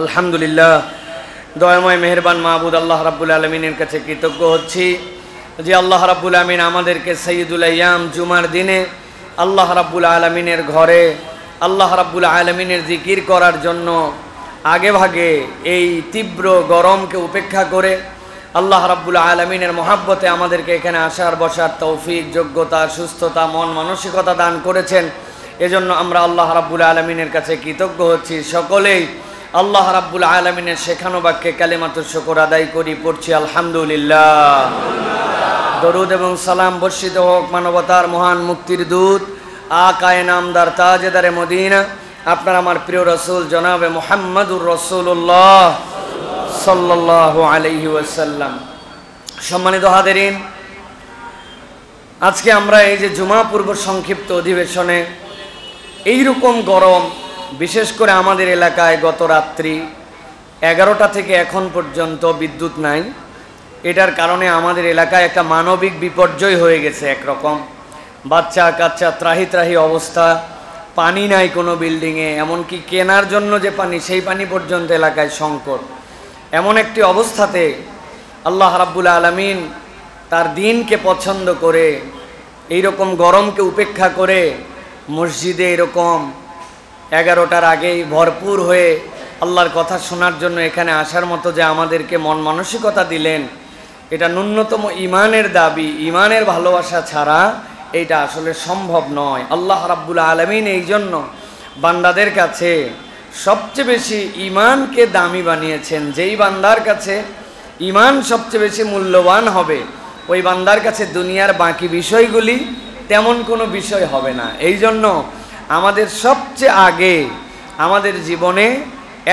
আলহামদুলিল্লাহ, দয়াময় মেহেরবান মাহবুদ আল্লাহ রাব্বুল আলমিনের কাছে কৃতজ্ঞ হচ্ছি যে আল্লাহ রাব্বুল আলমিন আমাদেরকে সৈয়দুল আইয়াম জুমার দিনে আল্লাহ রাব্বুল আলমিনের ঘরে আল্লাহ রাব্বুল আলমিনের জিকির করার জন্য আগে ভাগে এই তীব্র গরমকে উপেক্ষা করে আল্লাহ রাব্বুল আলমিনের মহাব্বতে আমাদেরকে এখানে আসার বসার তৌফিক, যোগ্যতা, সুস্থতা, মন মানসিকতা দান করেছেন। এজন্য আমরা আল্লাহ রাব্বুল আলমিনের কাছে কৃতজ্ঞ হচ্ছি। সকলেই আল্লাহ রাব্বুল আলমিনের শেখানো বাক্যে কালিমাতুশ শুকর আদায় করি, পড়ছি আলহামদুলিল্লাহ। দরুদ এবং সালাম বর্ষিত হোক মানবতার মহান মুক্তির দূত আকায়ে নামদার তাজেদারে মদিনা আপনার আমার প্রিয় রসুল জনাবে মুহাম্মাদুর রাসূলুল্লাহ সাল্লাল্লাহু আলাইহি ওয়াসাল্লাম। সম্মানিত হাজিরিন, আজকে আমরা এই যে জুমা পূর্ব সংক্ষিপ্ত অধিবেশনে এইরকম গরম, বিশেষ করে আমাদের এলাকায় গত রাত্রি 11টা থেকে এখন পর্যন্ত বিদ্যুৎ নাই। এটার কারণে আমাদের এলাকায় একটা মানবিক বিপর্যয় হয়ে গেছে। একরকম বাচ্চা কাচ্চা ত্রাহি ত্রাহি অবস্থা, পানি নাই কোনো বিল্ডিংয়ে, এমনকি কেনার জন্য যে পানি সেই পানি পর্যন্ত এলাকায় সংকট। এমন একটি অবস্থাতে আল্লাহ রাব্বুল আলামিন তার দ্বীনকে পছন্দ করে এইরকম গরমকে উপেক্ষা করে মসজিদে এরকম 11টার আগেই ভরপুর হয়ে আল্লাহর কথা শোনার জন্য এখানে আসার মতো যে আমাদেরকে মন মানসিকতা দিলেন, এটা ন্যূনতম ইমানের দাবি, ইমানের ভালোবাসা ছাড়া এইটা আসলে সম্ভব নয়। আল্লাহ রাব্বুল আলামিন এই জন্য বান্দাদের কাছে সবচেয়ে বেশি ইমানকে দামি বানিয়েছেন। যেই বান্দার কাছে ইমান সবচেয়ে বেশি মূল্যবান হবে, ওই বান্দার কাছে দুনিয়ার বাকি বিষয়গুলি তেমন কোনো বিষয় হবে না। এই জন্য আমাদের সবচেয়ে আগে আমাদের জীবনে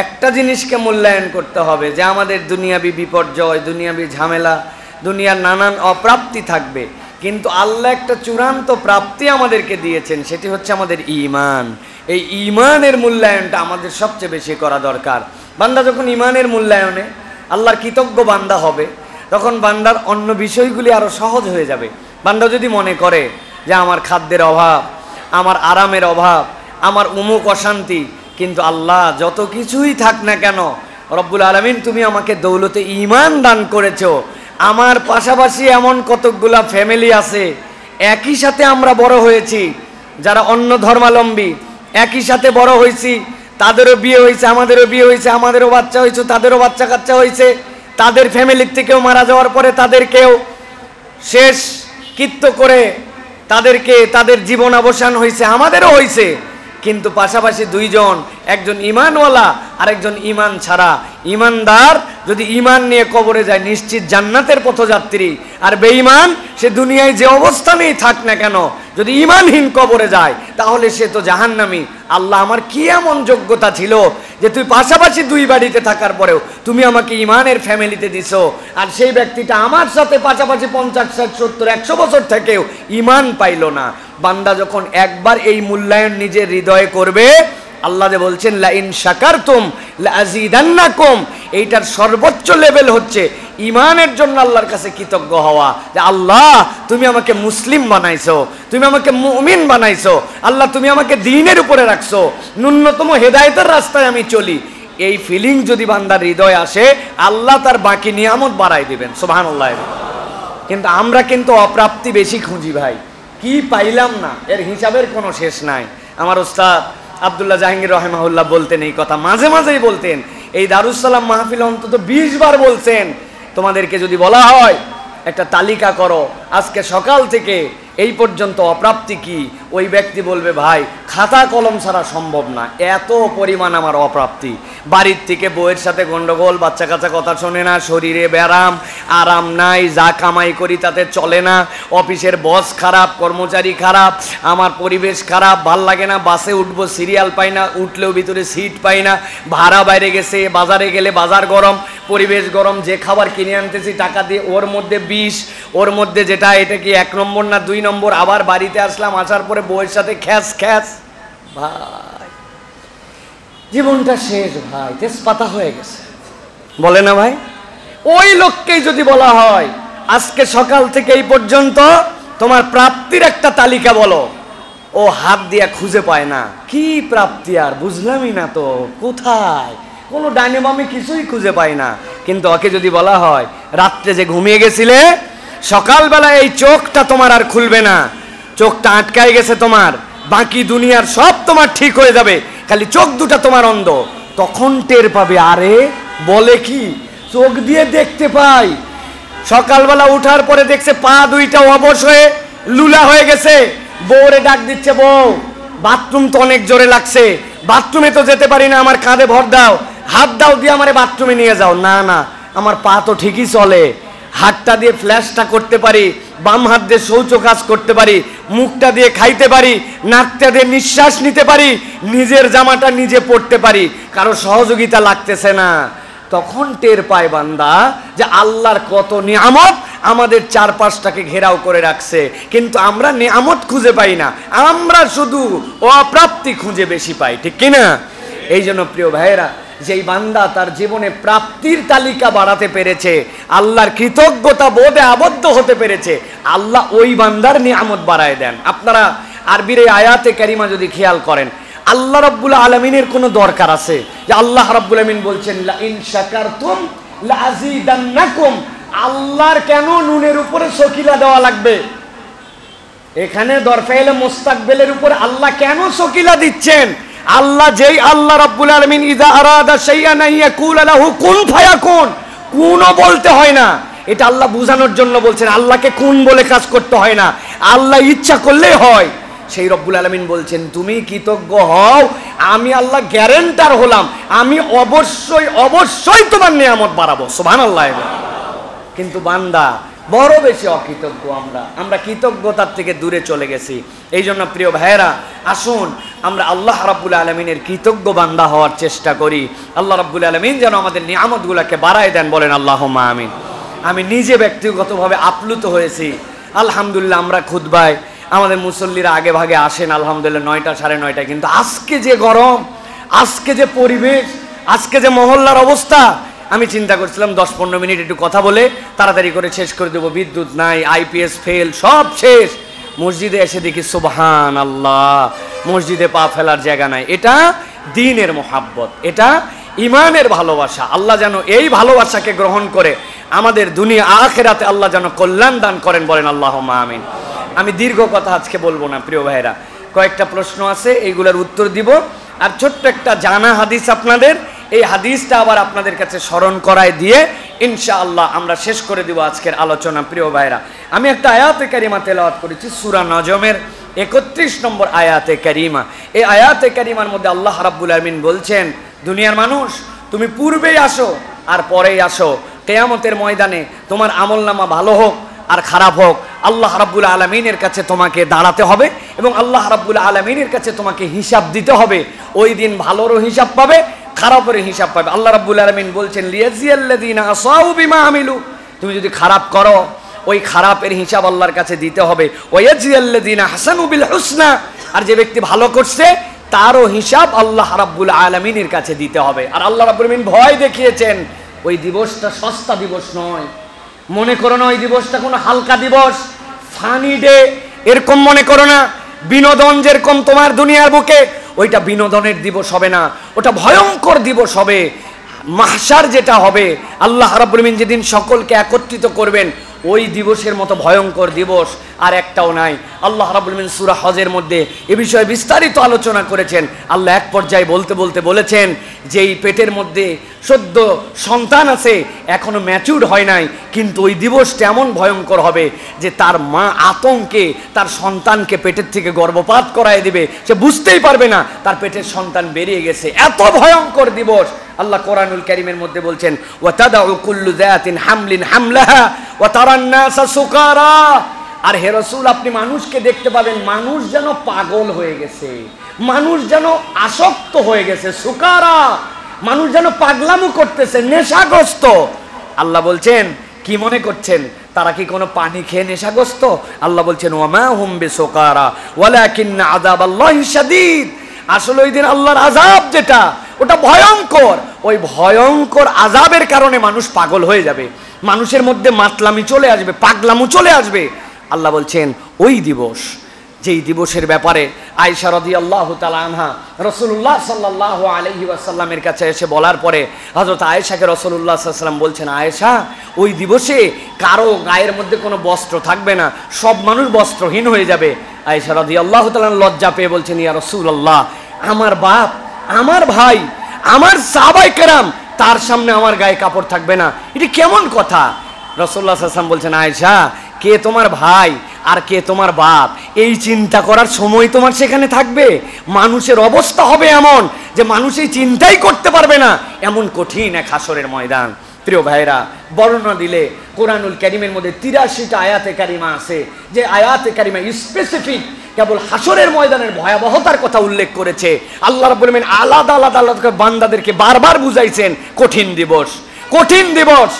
একটা জিনিসকে মূল্যায়ন করতে হবে, যে আমাদের দুনিয়াবি বিপর্যয়, দুনিয়াবি ঝামেলা, দুনিয়ার নানান অপ্রাপ্তি থাকবে, কিন্তু আল্লাহ একটা চূড়ান্ত প্রাপ্তি আমাদেরকে দিয়েছেন, সেটি হচ্ছে আমাদের ঈমান। এই ঈমানের মূল্যায়নটা আমাদের সবচেয়ে বেশি করা দরকার। বান্দা যখন ঈমানের মূল্যায়নে আল্লাহর কৃতজ্ঞ বান্দা হবে, তখন বান্দার অন্য বিষয়গুলি আরও সহজ হয়ে যাবে। বান্দা যদি মনে করে যে আমার খাদ্যের অভাব, আমার আরামের অভাব, আমার উমুক অশান্তি, কিন্তু আল্লাহ যত কিছুই থাক না কেন, রব্বুল আলামিন তুমি আমাকে দৌলতে ঈমান দান করেছো। আমার পাশাপাশি এমন কতকগুলা ফ্যামিলি আছে, একই সাথে আমরা বড় হয়েছি, যারা অন্য ধর্মাবলম্বী, একই সাথে বড় হয়েছি, তাদেরও বিয়ে হয়েছে, আমাদেরও বিয়ে হয়েছে, আমাদেরও বাচ্চা হয়েছে, তাদেরও বাচ্চা কাচ্চা হয়েছে, তাদের ফ্যামিলির থেকেও মারা যাওয়ার পরে তাদেরকেও শেষ কৃত্য করে তাদেরকে তাদের জীবন অবসান হয়েছে, আমাদেরও হয়েছে। কিন্তু পাশাপাশি দুইজন, একজন ইমানওয়ালা আর একজন ইমান ছাড়া। ইমানদার যদি ইমান নিয়ে কবরে যায় নিশ্চিত জান্নাতের পথযাত্রী, আর বেঈমান সে দুনিয়ায় যে অবস্থানেই থাক না কেন যদি ইমানহীন কবরে যায় তাহলে সে তো জাহান্নামী। আল্লাহ আমার কি এমন যোগ্যতা ছিল যে তুই পাশাপাশি দুই বাড়িতে থাকার পরেও তুমি আমাকে ইমানের ফ্যামিলিতে দিছো, আর সেই ব্যক্তিটা আমার সাথে পাশাপাশি 50, 60, 70, 100 বছর থেকেও ইমান পাইল না। বান্দা যখন একবার এই মূল্যায়ন নিজের হৃদয়ে করবে, আল্লাহ যে বলছেন লা ইন শাকারতুম লা আযীদান্নাকুম, এইটার সর্বোচ্চ লেভেল হচ্ছে ইমানের জন্য আল্লাহর কাছে কৃতজ্ঞ হওয়া, যে আল্লাহ তুমি আমাকে মুসলিম বানাইছো, তুমি আমাকে মুমিন বানাইছো, আল্লাহ তুমি আমাকে দ্বীনের উপরে রাখছো, ন্যূনতম হেদায়েতের রাস্তায় আমি চলি। এই ফিলিং যদি বান্দার হৃদয়ে আসে, আল্লাহ তার বাকি নিয়ামত বাড়াই দিবেন, সুবহানাল্লাহ। কিন্তু আমরা কিন্তু অপ্রাপ্তি বেশি খুঁজি ভাই, কি পাইলাম না, এর হিসাবের কোনো শেষ নাই। আমার উস্তাদ আব্দুল্লাহ জাহাঙ্গীর রহিমাহুল্লাহ বলতেন এই কথা, মাঝে মাঝেই বলতেন, এই দারুস সালাম মাহফিল অন্তত 20 বার বলছেন, তোমাদেরকে যদি বলা হয় একটা তালিকা করো আজকে সকাল থেকে এই পর্যন্ত অপ্রাপ্তি কি, ওই ব্যক্তি বলবে ভাই খাতা কলম ছাড়া সম্ভব না, এত পরিমাণ আমার অপ্রাপ্তি। বাড়ির থেকে বউয়ের সাথে গন্ডগোল, বাচ্চা কাচ্চা কথা শোনে না, শরীরে ব্যারাম, আরাম নাই, যা কামাই করি তাতে চলে না, অফিসের বস খারাপ, কর্মচারী খারাপ, আমার পরিবেশ খারাপ, ভাল লাগে না, বাসে উঠবো সিরিয়াল পাই না, উঠলেও ভিতরে সিট পাই না, ভাড়া বাইরে গেছে, বাজারে গেলে বাজার গরম, পরিবেশ গরম, যে খাবার কিনে আনতেছি টাকা দিয়ে ওর মধ্যে বিষ, ওর মধ্যে যেটা এটা কি 1 নম্বর না 2 নম্বর, আবার বাড়িতে আসলাম, আসার পরে বউয়ের সাথে খ্যাস খ্যাস, ভাই জীবনটা শেষ ভাই, তেজপাতা হয়ে গেছে, বলে না ভাই? ওই লোককেই যদি বলা হয় আজকে সকাল থেকে এই পর্যন্ত তোমার প্রাপ্তির একটা তালিকা বলো, ও হাত দিয়া খুঁজে পায় না, কি প্রাপ্তি আর বুঝলামই না তো, কোথায় কোনো ডাইনে বামে কিছুই খুঁজে পাই না। কিন্তু ওকে যদি বলা হয় রাত্রে যে ঘুমিয়ে গেছিলে, সকালবেলা এই চোখটা তোমার আর খুলবে না, চোখটা আটকাই গেছে তোমার, বাকি দুনিয়ার সব তোমার ঠিক হয়ে যাবে, খালি চোখ দুটা তোমার অন্ধ, তখন টের পাবে। আরে বলে কি, চোখ দিয়ে দেখতে পাই। সকালবেলা উঠার পরে দেখছে পা দুইটা অবশ হয়ে লুলা হয়ে গেছে, বউরে ডাক দিচ্ছে, বউ বাথরুম তো অনেক জোরে লাগছে, বাথরুমে তো যেতে পারি না, আমার কাঁধে ভর দাও, হাত দাও দিয়ে আমারে বাথরুমে নিয়ে যাও। না না, আমার পা তো ঠিকই চলে, হাতটা দিয়ে ফ্ল্যাশটা করতে পারি, বাম হাত দিয়ে শৌচ কাজ করতে পারি, মুখটা দিয়ে খাইতে পারি, নাকটা দিয়ে নিঃশ্বাস নিতে পারি, নিজের জামাটা নিজে পরতে পারি, কারো সহযোগিতা লাগতেছে না। তখন টের পায় বান্দা যে আল্লাহর কত নিয়ামত আমাদের চারপাশটাকে ঘেরাও করে রাখছে, কিন্তু আমরা নিয়ামত খুঁজে পাই না, আমরা শুধু অপ্রাপ্তি খুঁজে বেশি পাই, ঠিক কিনা? এই জন্য প্রিয় ভাইয়েরা, যেই বান্দা তার জীবনে প্রাপ্তির তালিকা বাড়াতে পেরেছে, আল্লাহর কৃতজ্ঞতা বোধে আবদ্ধ হতে পেরেছে, আল্লাহ ওই বান্দার নিয়ামত বাড়ায় দেন। আপনারা আরবির এই আয়াতে কারিমা যদি খেয়াল করেন, আল্লাহ রাব্বুল আলামিনের কোনো দরকার আছে যে আল্লাহ রাব্বুল আলামিন বলছেন লা ইন শাকারতুম লা আযীদান্নাকুম, আল্লাহর কেন নুনের উপরে শকিলা দেওয়া লাগবে? এখানে দরফাইলে মুস্তাকবিলের উপর আল্লাহ কেন শকিলা দিচ্ছেন? আল্লাহ যেই আল্লাহ রাব্বুল আলামিন ইযা আরাদা শাইআন ইয়াকুল লাহু কুন ফায়াকুন, কুনও বলতে হয় না, এটা আল্লাহ বুঝানোর জন্য বলছেন, আল্লাহকে কুন বলে কাজ করতে হয় না, আল্লাহ ইচ্ছা করলেই হয়। সেই রব্বুল আলামিন বলছেন তুমি কৃতজ্ঞ হও, আমি আল্লাহ গ্যারান্টার হলাম, আমি অবশ্যই অবশ্যই তোমার নিয়ামত বাড়াবো। সুবহানাল্লাহ। কিন্তু বান্দা বড় বেশি অকৃতজ্ঞ, আমরা কৃতজ্ঞতার থেকে দূরে চলে গেছি। এই জন্য প্রিয় ভাইয়েরা, আসুন আমরা আল্লাহ রাব্বুল আলামিনের কৃতজ্ঞ বান্দা হওয়ার চেষ্টা করি। আল্লাহ রাব্বুল আলামিন যেন আমাদের নিয়ামতগুলোকে বাড়ায় দেন, বলেন আল্লাহুম্মা আমিন। আমি নিজে ব্যক্তিগতভাবে আপ্লুত হয়েছি। আলহামদুলিল্লাহ, আমরা খুতবায় আমাদের মুসল্লিরা আগে ভাগে আসেন আলহামদুলিল্লাহ 9টা 9:30, কিন্তু আজকে যে গরম, আজকে যে পরিবেশ, আজকে যে মহল্লার অবস্থা, আমি চিন্তা করছিলাম 10-15 মিনিট একটু কথা বলে তাড়াতাড়ি করে শেষ করে দেবো, বিদ্যুৎ নাই, আইপিএস ফেল, সব শেষ। মসজিদে এসে দেখি সুবহানাল্লাহ, মসজিদে পা ফেলার জায়গা নাই। এটা দ্বীনের মোহাব্বত, এটা ইমানের ভালোবাসা। আল্লাহ যেন এই ভালোবাসাকে গ্রহণ করে আমাদের দুনিয়া আখিরাতে আল্লাহ যেন কল্যাণ দান করেন, বলেন আল্লাহুম্মা আমিন। আমি দীর্ঘ কথা আজকে বলবো না প্রিয় ভাইরা, কয়েকটা প্রশ্ন আছে, এইগুলোর উত্তর দিব, আর ছোট্ট একটা জানা হাদিস আপনাদের, এই হাদিসটা আবার আপনাদের কাছে স্মরণ করায় দিয়ে ইনশাআল্লাহ আমরা শেষ করে দিব আজকের আলোচনা। প্রিয় ভাইরা, আমি একটা আয়াতে কারিমা তেলাওয়াত করেছি, সূরা নজমের 31 নম্বর আয়াতে কারিমা। এই আয়াতে কারিমার মধ্যে আল্লাহ রাব্বুল আলামিন বলছেন, দুনিয়ার মানুষ তুমি পূর্বেই আসো আর পরেই আসো, কিয়ামতের ময়দানে তোমার আমলনামা ভালো হোক আর খারাপ হোক, আল্লাহ রাব্বুল আলামিনের কাছে তোমাকে দাঁড়াতে হবে এবং আল্লাহ রাব্বুল আলামিনের কাছে তোমাকে হিসাব দিতে হবে। ওই দিন ভালোরও হিসাব পাবে, খারাপের হিসাব পাবে। আল্লাহ রাব্বুল আলামিন বলছেন লিয়াজিয়াল্লাযিনা আসাউ বিমা আমিলু, তুমি যদি খারাপ করো ওই খারাপের হিসাব আল্লাহর কাছে দিতে হবে। ওয়ায়াজিয়াল্লাযিনা হাসানু বিল হুসনা, আর যে ব্যক্তি ভালো করছে তারও হিসাব আল্লাহ রাব্বুল আলামিনের কাছে দিতে হবে। আর আল্লাহ রাব্বুল আলামিন ভয় দেখিয়েছেন, ওই দিবসটা সস্তা দিবস নয়, মনে করো না ওই দিবসটা কোনো হালকা দিবস, ফানি ডে এরকম মনে করো না। বিনোদন যেরকম তোমার দুনিয়ার বুকে, ওইটা বিনোদনের দিবস হবে না, ওটা ভয়ঙ্কর দিবস হবে। মাহশার যেটা হবে, আল্লাহ রাব্বুল আলামিন যেদিন সকলকে একত্রিত করবেন, ওই দিবসের মতো ভয়ঙ্কর দিবস আর একটাও নাই। আল্লাহ রাব্বুল আলামিন সূরা হজের মধ্যে এ বিষয়ে বিস্তারিত আলোচনা করেছেন। আল্লাহ এক পর্যায়ে বলতে বলতে বলেছেন যে এই পেটের মধ্যে সদ্য সন্তান আছে, এখনো ম্যাচিউর হয় নাই, কিন্তু ওই দিবসটা এমন ভয়ঙ্কর হবে যে তার মা আতঙ্কে তার সন্তানকে পেটের থেকে গর্ভপাত করায় দিবে, সে বুঝতেই পারবে না তার পেটের সন্তান বেরিয়ে গেছে। এত ভয়ঙ্কর দিবস। আল্লাহ কোরআনুল কারীমের মধ্যে বলছেন ওয়াতাদাউ কুল্লু যাতিন হামলিন হামলাহা ওয়া তারান নাসা সুকারা, আর হে রাসূল আপনি মানুষকে দেখতে পাবেন মানুষ যেন পাগল হয়ে গেছে, মানুষ যেন আসক্ত হয়ে গেছে, সুকারা, মানুষ যেন পাগলামো করতেছে, নেশাগ্রস্ত। আল্লাহ বলছেন কি মনে করছেন তারা কি কোনো পানি খেয়ে নেশাগ্রস্ত? আল্লাহ বলছেন ওয়ামা হুম বিসুকারা ওয়ালাকিন্না আযাবাল্লাহি শাদীদ, আসলে ওই দিন আল্লাহর আযাব যেটা ওটা ভয়ঙ্কর, ওই ভয়ঙ্কর আযাবের কারণে মানুষ পাগল হয়ে যাবে, মানুষের মধ্যে মাতলামি চলে আসবে, পাগলামো চলে আসবে। আল্লাহ বলছেন ওই দিবস যেই দিবসের ব্যাপারে আয়েশা রাদিয়াল্লাহু তাআলা আনহা রাসূলুল্লাহ সাল্লাল্লাহু আলাইহি ওয়াসাল্লামের কাছে এসে বলার পরে হযরত আয়েশাকে রাসূলুল্লাহ সাল্লাল্লাহু আলাইহি ওয়াসাল্লাম বলছেন, আয়েশা, ওই দিবসে কারো গায়ের মধ্যে কোনো বস্ত্র থাকবে না, সব মানুষ বস্ত্রহীন হয়ে যাবে। আয়েশা রাদিয়াল্লাহু তাআলা লজ্জা পেয়ে বলছেন, ইয়া রাসূলুল্লাহ, আমার বাপ, আমার ভাই, আমার সাহাবায়ে কেরাম, তার সামনে আমার গায়ে কাপড় থাকবে না, এটা কেমন কথা? রাসূলুল্লাহ সাল্লাল্লাহু আলাইহি ওয়াসাল্লাম বলছেন, আয়েশা, কে তোমার ভাই আর কে তোমার বাপ এই চিন্তা করার সময় তোমার সেখানে থাকবে? মানুষের অবস্থা হবে এমন যে মানুষ এই চিন্তাই করতে পারবে না, এমন কঠিন এক হাসরের ময়দান। প্রিয় ভাইরা, বর্ণনা দিলে কোরআনুল কারীমের মধ্যে ৮৩টা আয়াতে কারিমা আছে, যে আয়াতে কারিমা স্পেসিফিক কেবল হাসরের ময়দানের ভয়াবহতার কথা উল্লেখ করেছে। আল্লাহ রাব্বুল আলামিন আলাদা আলাদা আলাদা বান্দাদেরকে বারবার বুঝাইছেন কঠিন দিবস, কঠিন দিবস,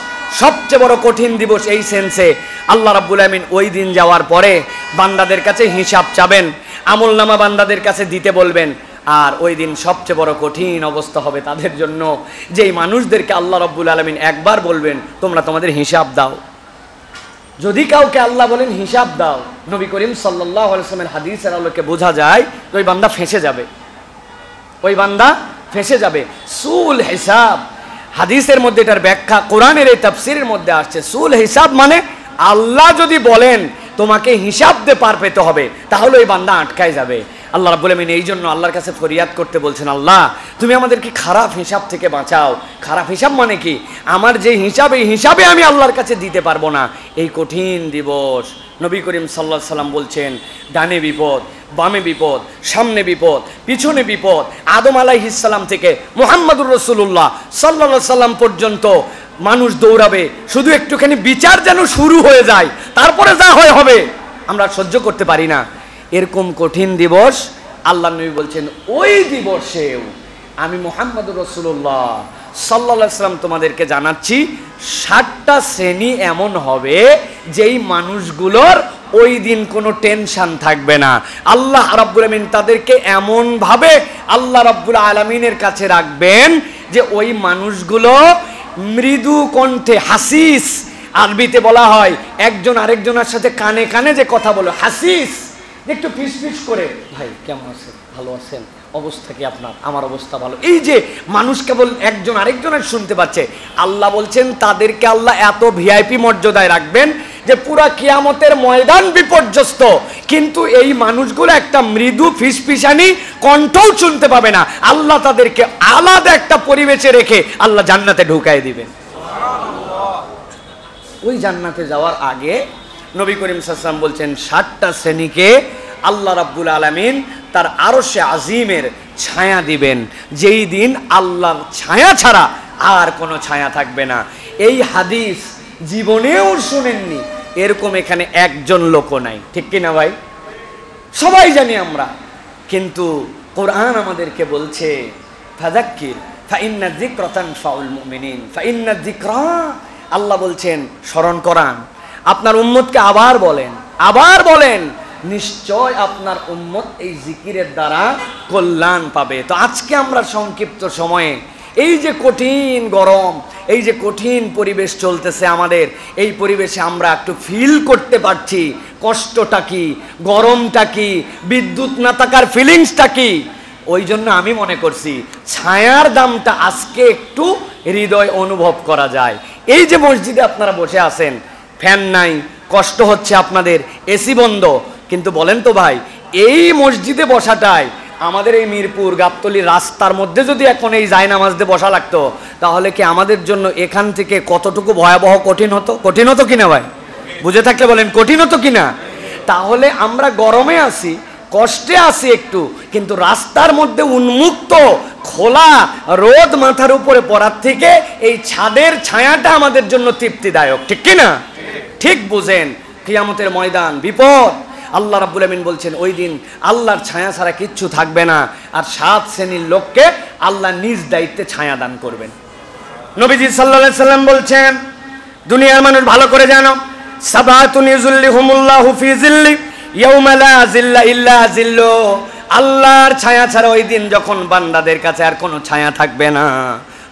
সবচেয়ে বড় কঠিন দিবস। এই সেন্সে আল্লাহ রাব্বুল আলামিন ওই দিন যাওয়ার পরে বান্দাদের কাছে হিসাব চাবেন, আমলনামা বান্দাদের কাছে দিতে বলবেন। আর ওই দিন সবচেয়ে বড় কঠিন অবস্থা হবে তাদের জন্য, যেই মানুষদেরকে আল্লাহ রাব্বুল আলামিন একবার বলবেন তোমরা তোমাদের হিসাব দাও। যদি কাউকে আল্লাহ বলেন হিসাব দাও, নবী করিম সাল্লাল্লাহু আলাইহি ওয়াসাল্লামের হাদিসের আলোকে বোঝা যায় ওই বান্দা ফেঁসে যাবে, ওই বান্দা ফেঁসে যাবে। সুল হিসাব, হাদিসের মধ্যে এটার ব্যাখ্যা কোরআনের এই তাফসীরের মধ্যে আসছে। সুল হিসাব মানে আল্লাহ যদি বলেন তোমাকে হিসাব দিয়ে পার পেতে হবে, তাহলে ওই বান্দা আটকায় যাবে। আল্লাহ রাব্বুল আলামিন এই জন্য আল্লাহর কাছে ফরিয়াদ করতে বলছেন, আল্লাহ তুমি আমাদেরকে খারাপ হিসাব থেকে বাঁচাও। খারাপ হিসাব মানে কি? আমার যে হিসাব, এই হিসাবে আমি আল্লাহর কাছে দিতে পারবো না। এই কঠিন দিবস নবী করিম সাল্লাল্লাহু আলাইহি ওয়াসাল্লাম বলছেন, ডানে বিপদ, বামে বিপদ, সামনে বিপদ, পিছনে বিপদ। আদম আলাইহিস সালাম থেকে মুহাম্মদুর রাসূলুল্লাহ সাল্লাল্লাহু আলাইহি ওয়াসাল্লাম পর্যন্ত মানুষ দৌড়াবে, শুধু একটুখানি বিচার যেন শুরু হয়ে যায়, তারপরে যা হয় হবে। আমরা সহ্য করতে পারি না এরকম কঠিন দিবস। আল্লাহ নবী বলছেন, ওই দিবসেও আমি মুহাম্মদুর রাসূলুল্লাহ সাল্লাল্লাহু আলাইহি ওয়াসাল্লাম তোমাদেরকে জানাচ্ছি ৬০টা শ্রেণী এমন হবে যেই মানুষগুলোর ওই দিন কোনো টেনশন থাকবে না। আল্লাহ রাব্বুল আলামিন তাদেরকে এমনভাবে আল্লাহ রাব্বুল আলামিনের কাছে রাখবেন যে ওই মানুষগুলো মৃদু কণ্ঠে, হাসিস আরবিতে বলা হয় একজন আরেকজনের সাথে কানে কানে যে কথা বলে, হাসিস, একটু ফিস ফিস করে, ভাই কেমন আছেন, ভালো আছেন, অবস্থা কি আপনার? আমার অবস্থা ভালো। এই যে মানুষ কেবল একজন আরেকজনের শুনতে পাচ্ছে, আল্লাহ বলছেন তাদেরকে আল্লাহ এত ভিআইপি মর্যাদায় রাখবেন যে পুরা কিয়ামতের ময়দান বিপর্যস্ত, কিন্তু এই মানুষগুলো একটা মৃদু ফিসফিসানি কণ্ঠও শুনতে পাবে না। আল্লাহ তাদেরকে আলাদা একটা পরিবেশে রেখে আল্লাহ জান্নাতে ঢুকাই দিবেন। ওই জান্নাতে যাওয়ার আগে নবী করিম সাল্লাল্লাহু আলাইহি ওয়াসাল্লাম বলছেন ৬০টা শ্রেণীকে আল্লাহ রাব্বুল আলামিন তার আরশে আজিমের ছায়া দিবেন, যেই দিন আল্লাহর ছায়া ছাড়া আর কোনো ছায়া থাকবে না। এই হাদিস জীবনেও শুনেননি এরকম এখানে একজন লোকও নাই, ঠিক কিনা ভাই? সবাই জানি আমরা, কিন্তু কোরআন আমাদেরকে বলছে ফাযাক্কির ফাইন্না যিকরা তানফাউল মুমিনিন ফাইন্না যিকরা। আল্লাহ বলছেন স্মরণ করান, আপনার উম্মতকে আবার বলেন, আবার বলেন, নিশ্চয় আপনার উম্মত এই জিকিরের দ্বারা কল্যাণ পাবে। তো আজকে আমরা সংক্ষিপ্ত সময়ে এই যে কঠিন গরম, এই যে কঠিন পরিবেশ চলতেছে আমাদের, এই পরিবেশে আমরা একটু ফিল করতে পারছি কষ্টটা কি, গরমটা কি, বিদ্যুৎ না থাকার ফিলিংসটা কি। ওই জন্য আমি মনে করছি ছায়ার দামটা আজকে একটু হৃদয় অনুভব করা যায়। এই যে মসজিদে আপনারা বসে আছেন, ফ্যান নাই, কষ্ট হচ্ছে আপনাদের, এসি বন্ধ, কিন্তু বলেন তো ভাই, এই মসজিদে বসাটাই আমাদের এই মিরপুর গাবতলী রাস্তার মধ্যে যদি এখন এই জায়নামাজ দিয়ে বসা লাগতো, তাহলে কি আমাদের জন্য এখান থেকে কতটুকু ভয়াবহ কঠিন হতো? কঠিন হতো কিনা ভাই? বুঝে থাকলে বলেন কঠিন হতো কিনা? তাহলে আমরা গরমে আছি, কষ্টে আছি একটু, কিন্তু রাস্তার মধ্যে উন্মুক্ত খোলা রোদ মাথার উপরে পড়ার থেকে এই ছাদের ছায়াটা আমাদের জন্য তৃপ্তিদায়ক, ঠিক কিনা? ঠিক বুঝেন, কিয়ামতের ময়দান বিপদ। আল্লাহ রাব্বুল আমিন বলছেন ওই দিন আল্লাহর ছায়া ছাড়া কিচ্ছু থাকবে না, আর ৭ শ্রেণীর লোককে আল্লাহ নিজ দায়িত্বে ছায়া দান করবেন। নবীজি সাল্লাল্লাহু আলাইহি সাল্লাম বলছেন, দুনিয়ার মানুষ ভালো করে জানো, সাবাতুন ইযুল্লিহুমুল্লাহু ফি যিল্লি ইয়াউমা লা যিল্লা ইল্লা যিল্লু। আল্লাহর ছায়া ছাড়া ওই দিন যখন বান্দাদের কাছে আর কোনো ছায়া থাকবে না,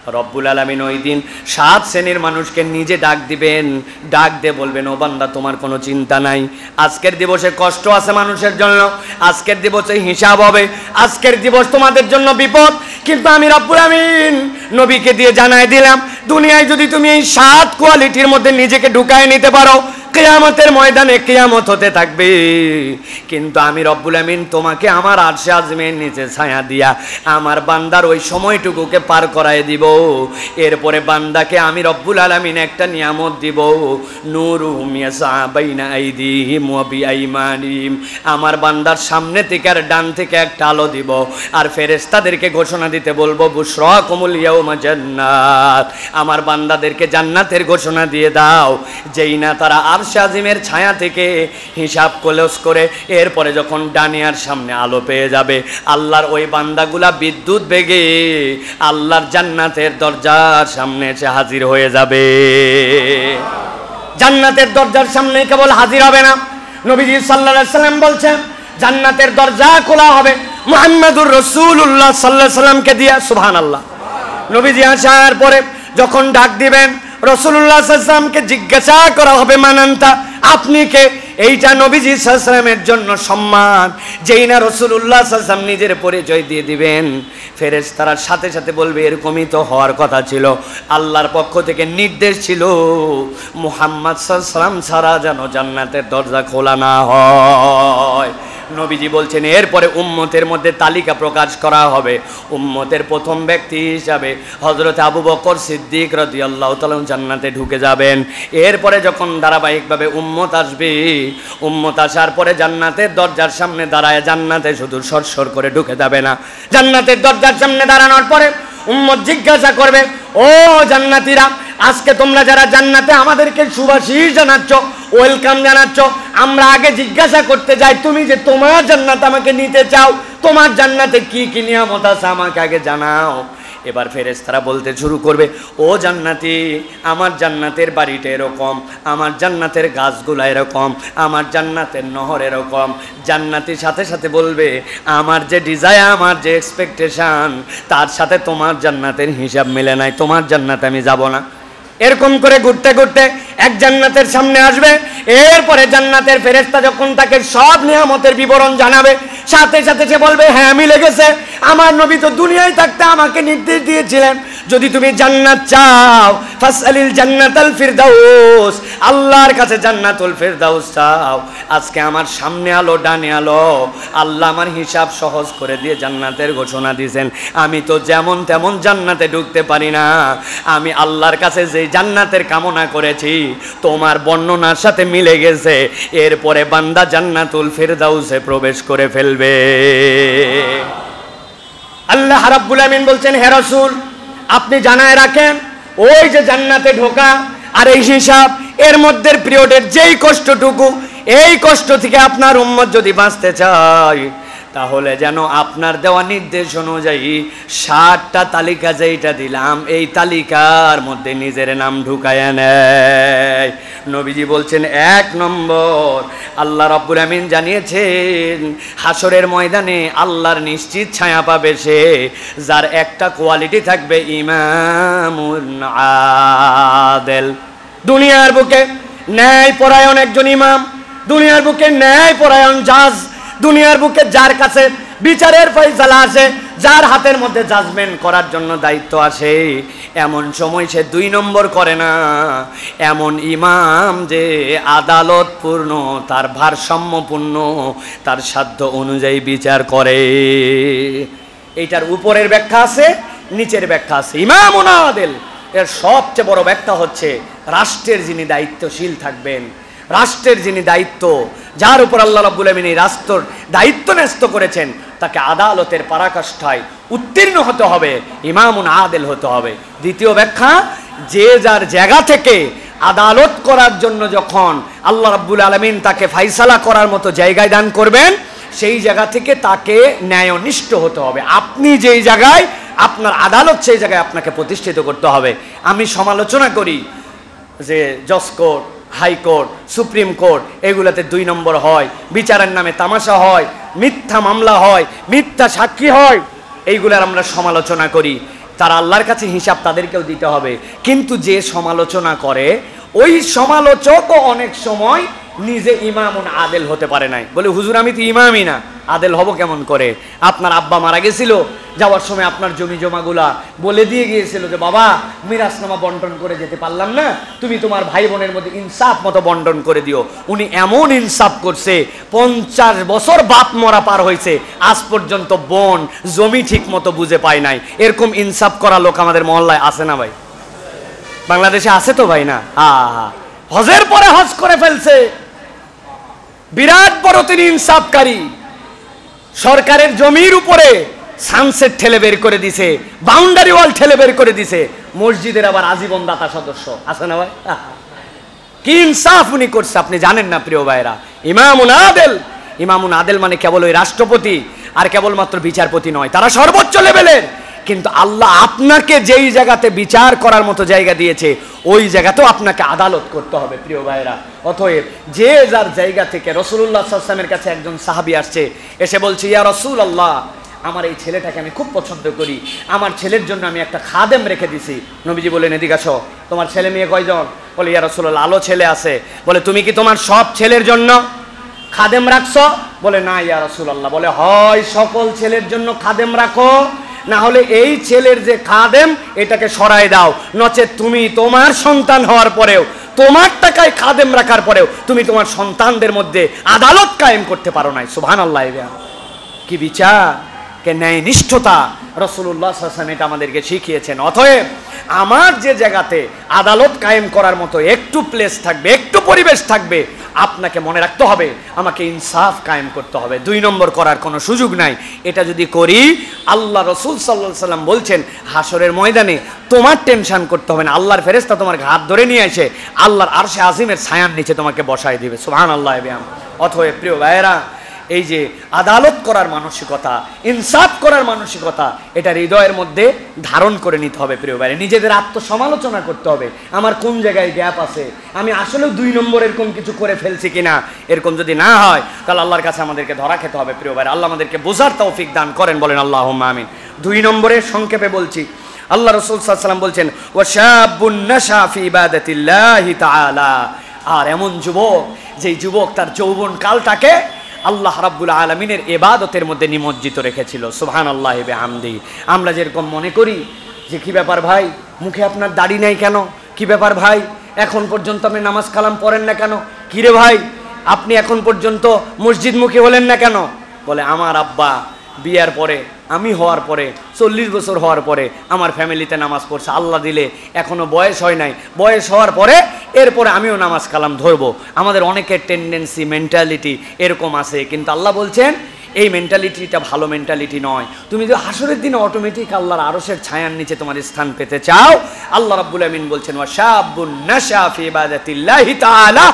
রব্বুল আলামিন ওই দিন 7 শ্রেণীর মানুষকে নিজে ডাক দিবেন, ডাক দিয়ে বলবেন, ও বান্দা তোমার কোনো চিন্তা নাই, আজকের দিবসে কষ্ট আছে মানুষের জন্য, আজকের দিবসে হিসাব হবে, আজকের দিবস তোমাদের জন্য বিপদ, কিন্তু আমি রব্বুল আলামিন নবীকে দিয়ে জানাই দিলাম, দুনিয়ায় যদি তুমি এই 7 কোয়ালিটির মধ্যে নিজেকে ঢুকায় নিতে পারো, কিয়ামতের ময়দানে কিয়ামত হতে থাকবে, কিন্তু আমি রব্বুল আমিন তোমাকে আমার আরশে আজমের নিচে ছায়া দিয়া আমার বান্দার ওই সময়টুকুকে পার করায় দিব। এরপরে বান্দাকে আমি রব্বুল আলামিন একটা নিয়ামত দিব, নূরুহুম ইয়াসআ বাইনা আইদিহিম ওয়া বিআইমানিহিম, আমার বান্দার সামনে থেকে আর ডান থেকে একটা আলো দিব, আর ফেরেশতাদেরকে ঘোষণা দিতে বলবো, বুশরাকুমুল ইয়াউমা জান্নাত, আমার বান্দাদেরকে জান্নাতের ঘোষণা দিয়ে দাও, যেই না তারা আরশে আজিমের ছায়া থেকে হিসাব ক্লোজ করে এরপরে যখন ডানিয়ার সামনে আলো পেয়ে যাবে, আল্লাহর ওই বান্দাগুলা বিদ্যুৎ বেগে আল্লাহর জান্নাতের দরজার সামনে এসে হাজির হয়ে যাবে। জান্নাতের দরজার সামনে কেবল হাজির হবে না, নবীজি সাল্লাল্লাহু আলাইহি সাল্লাম বলছেন জান্নাতের দরজা খোলা হবে মুহাম্মদুর রাসূলুল্লাহ সাল্লাল্লাহু আলাইহি সাল্লামকে দিয়া। সুবহানাল্লাহ। নবীজি আসার পরে যখন ডাক দিবেন, রাসূলুল্লাহ সাল্লাল্লাহু আলাইহি সাল্লামকে জিজ্ঞাসা করা হবে, মানান্তা, আপনি কে? এইটা নবীজি সাল্লাল্লাহু আলাইহি সাল্লামের জন্য সম্মান। যেই না রাসূলুল্লাহ সাল্লাল্লাহু আলাইহি সাল্লাম নিজের পরিচয় দিয়ে দিবেন, ফেরেশতারা সাথে সাথে বলবে, এরকমই তো হওয়ার কথা ছিল, আল্লাহর পক্ষ থেকে নির্দেশ ছিল মুহাম্মদ সাল্লাল্লাহু আলাইহি সাল্লাম ছাড়া যেন জান্নাতের দরজা খোলা না হয়। নবীজি বলছেন এরপরে উম্মতের মধ্যে তালিকা প্রকাশ করা হবে, উম্মতের প্রথম ব্যক্তি হিসাবে হযরত আবু বকর সিদ্দিক রাদিয়াল্লাহু তাআলা জান্নাতে ঢুকে যাবেন। এরপরে যখন ধারাবাহিকভাবে উম্মত আসবে, উম্মত আসার পরে জান্নাতের দরজার সামনে দাঁড়ায়, জান্নাতে শুধু সরসর করে ঢুকে যাবে না, জান্নাতের দরজার সামনে দাঁড়ানোর পরে উম্মত জিজ্ঞাসা করবে, ও জান্নাতীরা, আজকে তোমরা যারা জান্নাতে আমাদেরকে সুবাসিস জানাচ্ছ, ওয়েলকাম জানাচ্ছ, আমরা আগে জিজ্ঞাসা করতে যাই, তুমি যে তোমার জান্নাত আমাকে নিতে চাও, তোমার জান্নাতে কি কি নিয়ামত আছে আমাকে আগে জানাও। এবার ফেরেশতারা বলতে শুরু করবে, ও জান্নাতি, আমার জান্নাতের বাড়িটা এরকম, আমার জান্নাতের গাছগুলা এরকম, আমার জান্নাতের নহর এরকম। জান্নাতির সাথে সাথে বলবে, আমার যে ডিজায়ার, আমার যে এক্সপেকটেশন, তার সাথে তোমার জান্নাতের হিসাব মেলে নাই, তোমার জান্নাতে আমি যাব না। এরকম করে ঘুরতে ঘুরতে এক জান্নাতের সামনে আসবে, এরপরে জান্নাতের ফেরেশতা যখন তাকে সব নিয়ামতের বিবরণ জানাবে, সাথে সাথে সে বলবে, হ্যাঁ মিলে গেছে, আমার নবী তো দুনিয়ায় থাকতে আমাকে নির্দেশ দিয়েছিলেন, যদি তুমি জান্নাত চাও ফাসআলিল জান্নাতাল ফিরদাউস, আল্লাহর কাছে জান্নাতুল ফিরদাউস চাও। আজকে আমার সামনে আলো, ডানে আলো, আল্লাহ আমার হিসাব সহজ করে দিয়ে জান্নাতের ঘোষণা দিয়েছেন। আমি তো যেমন তেমন জান্নাতে ঢুকতে পারি না, আমি আল্লাহর কাছে যে জান্নাতের কামনা করেছি তোমার বর্ণনার সাথে মিলে গেছে, এরপরে বান্দা জান্নাতুল ফিরদাউসে প্রবেশ করে ফেলবে। আল্লাহ রাব্বুল আমিন বলছেন, হে রাসূল, আপনি জানায় রাখেন, ওই যে জান্নাতে ঢোকা আর এই হিসাব, এর মধ্যে পিরিয়ডের যেই কষ্টটুকু, এই কষ্ট থেকে আপনার উম্মত যদি বাঁচতে চায়, তাহলে যেন আপনার দেওয়া নির্দেশ অনুযায়ী 7টা তালিকা যেইটা দিলাম, এই তালিকার মধ্যে নিজের নাম ঢুকায় নেয়। নবীজি বলছেন, 1 নম্বর, আল্লাহ রাব্বুল আমিন জানিয়েছেন হাসরের ময়দানে আল্লাহর নিশ্চিত ছায়া পাবে সে, যার একটা কোয়ালিটি থাকবে, ইমামুন আদেল। দুনিয়ার বুকে ন্যায় পরায়ণ একজন ইমাম, দুনিয়ার বুকে ন্যায় পরায়ণ জাজ, দুনিয়ার বুকে যার কাছে বিচারের ফয়সালা আসে, যার হাতের মধ্যে জাজমেন্ট করার জন্য দায়িত্ব আসে, এমন সময় সে 2 নম্বর করে না, এমন ইমাম যে আদালতপূর্ণ, তার ভারসাম্যপূর্ণ, তার সাধ্য অনুযায়ী বিচার করে। এইটার উপরের ব্যাখ্যা আছে, নিচের ব্যাখ্যা আছে। ইমামুন আদেল এর সবচেয়ে বড় ব্যাখ্যা হচ্ছে রাষ্ট্রের যিনি দায়িত্বশীল থাকবেন, রাষ্ট্রের যিনি দায়িত্ব, যার উপর আল্লাহ রাব্বুল আমিন এই রাষ্ট্রের দায়িত্ব ন্যস্ত করেছেন, তাকে আদালতের পরাকাষ্ঠায় উত্তীর্ণ হতে হবে, ইমামুন আদেল হতে হবে। দ্বিতীয় ব্যাখ্যা, যে যার জায়গা থেকে আদালত করার জন্য যখন আল্লাহ রাব্বুল আলামিন তাকে ফয়সালা করার মতো জায়গায় দান করবেন, সেই জায়গা থেকে তাকে ন্যায়নিষ্ঠ হতে হবে। আপনি যেই জায়গায় আপনার আদালত, সেই জায়গায় আপনাকে প্রতিষ্ঠিত করতে হবে। আমি সমালোচনা করি যে জজ কোর্ট, হাইকোর্ট, সুপ্রিম কোর্ট, এগুলাতে 2 নম্বর হয়, বিচারের নামে তামাশা হয়, মিথ্যা মামলা হয়, মিথ্যা সাক্ষী হয়, এইগুলার আমরা সমালোচনা করি। তারা আল্লাহর কাছে হিসাব তাদেরকেও দিতে হবে। কিন্তু যে সমালোচনা করে ওই সমালোচকও অনেক সময় নিজে ইমামুন আদেল হতে পারে নাই, বলে হুজুর আমি তো ইমামই না, আদেল হব কেমন করে? আপনার আব্বা মারা গেছিল, যাওয়ার সময় আপনার জমি জমাগুলা বলে দিয়ে গিয়েছিল যে বাবা মিরাসনামা বন্টন করে যেতে পারলাম না, তুমি তোমার ভাই বোনের মধ্যে ইনসাফ মতো বন্টন করে দিও। উনি এমন ইনসাফ করছে, 50 বছর বাপ মরা পার হয়েছে, আজ পর্যন্ত বোন জমি ঠিক মতো বুঝে পায় নাই। এরকম ইনসাফ করা লোক আমাদের মহল্লায় আছে না ভাই? বাংলাদেশে আছে তো ভাই না? হজের পরে হজ করে ফেলছে, বিরাট বড় তিনি ইনসাফকারী। সরকারের জমির উপরে সানসেট ঠেলে বের করে দিছে, বাউন্ডারি ওয়াল ঠেলে বের করে দিছে, মসজিদের আবার আজীবন দাতা সদস্য আছে না ভাই? কি ইনসাফ উনি করছে আপনি জানেন না প্রিয় ভাইরা। ইমামুন আদেল, ইমামুন আদেল মানে কেবল ওই রাষ্ট্রপতি আর কেবলমাত্র বিচারপতি নয়, তারা সর্বোচ্চ লেভেলের। কিন্তু আল্লাহ আপনাকে যেই জায়গাতে বিচার করার মতো জায়গা দিয়েছে ওই জায়গাতেও আপনাকে আদালত করতে হবে প্রিয় ভাইরা। অতএব যে যার জায়গা থেকে, রাসূলুল্লাহ সাল্লাল্লাহু আলাইহি ওয়াসাল্লামের কাছে একজন সাহাবী আসছে, এসে বলছে ইয়া রাসূলুল্লাহ, আমার এই ছেলেটাকে আমি খুব পছন্দ করি, আমার ছেলের জন্য আমি একটা খাদেম রেখে দিছি। নবীজি বলেন এদিকে আসো, তোমার ছেলে মেয়ে কয়জন? বলে ইয়া রাসূলুল্লাহ আলো ছেলে আছে। বলে তুমি কি তোমার সব ছেলের জন্য খাদেম রাখছো? বলে না ইয়া রাসূলুল্লাহ। বলে হয় সকল ছেলের জন্য খাদেম রাখো, না হলে এই ছেলের যে খাদেম এটাকে সরাই দাও, নচেত তুমি তোমার সন্তান হওয়ার পরেও, তোমার টাকায় খাদেম রাখার পরেও তুমি তোমার সন্তানদের মধ্যে আদালত কায়েম করতে পারো নাই। সুবহানাল্লাহ। কি বিচার, কে ন্যায় নিষ্ঠতা! রাসূলুল্লাহ সাল্লাল্লাহু আলাইহি ওয়াসাল্লাম এটা আমাদেরকে শিখিয়েছেন। অতএব আমার যে জায়গাতে আদালত কায়েম করার মতো একটু প্লেস থাকবে, একটু পরিবেশ থাকবে, আপনাকে মনে রাখতে হবে আমাকে ইনসাফ কায়েম করতে হবে, 2 নম্বর করার কোনো সুযোগ নাই। এটা যদি করি, আল্লাহ রাসূল সাল্লাল্লাহু আলাইহি ওয়াসাল্লাম বলছেন হাসরের ময়দানে তোমার টেনশন করতে হবে না, আল্লাহর ফেরেশতা তোমার হাত ধরে নিয়ে এসে আল্লাহর আরশে আজিমের ছায়ার নিচে তোমাকে বসায় দিবে। সুবহানাল্লাহ। অতএব প্রিয় ভাইয়েরা, এই যে আদালত করার মানসিকতা, ইনসাফ করার মানসিকতা, এটা হৃদয়ের মধ্যে ধারণ করে নিতে হবে প্রিয় ভাই। নিজেদের আত্মসমালোচনা করতে হবে, আমার কোন জায়গায় গ্যাপ আছে, আমি আসলে 2 নম্বর এরকম কিছু করে ফেলছি কিনা। এরকম যদি না হয় তাহলে আল্লাহর কাছে আমাদেরকে ধরা খেতে হবে প্রিয় ভাই। আল্লাহ আমাদেরকে বোঝার তৌফিক দান করেন, বলেন আল্লাহুম্মা আমিন। 2 নম্বরে সংক্ষেপে বলছি, আল্লাহ রাসূল সাল্লাল্লাহু আলাইহি ওয়াসাল্লাম বলছেন ওয়াশাবুন নাশা ফি ইবাদাতিল্লাহি তাআলা। আর এমন যুবক, যেই যুবক তার যৌবন কালটাকে আল্লাহ রাব্বুল আলামিনের ইবাদতের মধ্যে নিমজ্জিত রেখেছিল। সুবহানাল্লাহি ওয়া বিহামদিহি। আমরা যেরকম মনে করি যে কি ব্যাপার ভাই, মুখে আপনার দাড়ি নাই কেন? কি ব্যাপার ভাই, এখন পর্যন্ত আপনি নামাজ কালাম পড়েন না কেন? কি রে ভাই, আপনি এখন পর্যন্ত মসজিদ মুখী হলেন না কেন? বলে আমার আব্বা বিয়ার পরে, আমি হওয়ার পরে 40 বছর হওয়ার পরে আমার ফ্যামিলিতে নামাজ পড়ছে, আল্লাহ দিলে এখনো বয়স হয় নাই, বয়স হওয়ার পরে এরপরে আমিও নামাজ কালাম ধরবো। আমাদের অনেকের টেন্ডেন্সি, মেন্টালিটি এরকম আছে। কিন্তু আল্লাহ বলছেন এই মেন্টালিটিটা ভালো মেন্টালিটি নয়। তুমি যদি হাসরের দিনে অটোমেটিক আল্লাহর আরশের ছায়ার নিচে তোমার স্থান পেতে চাও, আল্লাহ রাব্বুল আমিন বলছেন ওয়াশাবুন নাশা ফি ইবাদাতিল্লাহি তাআলা,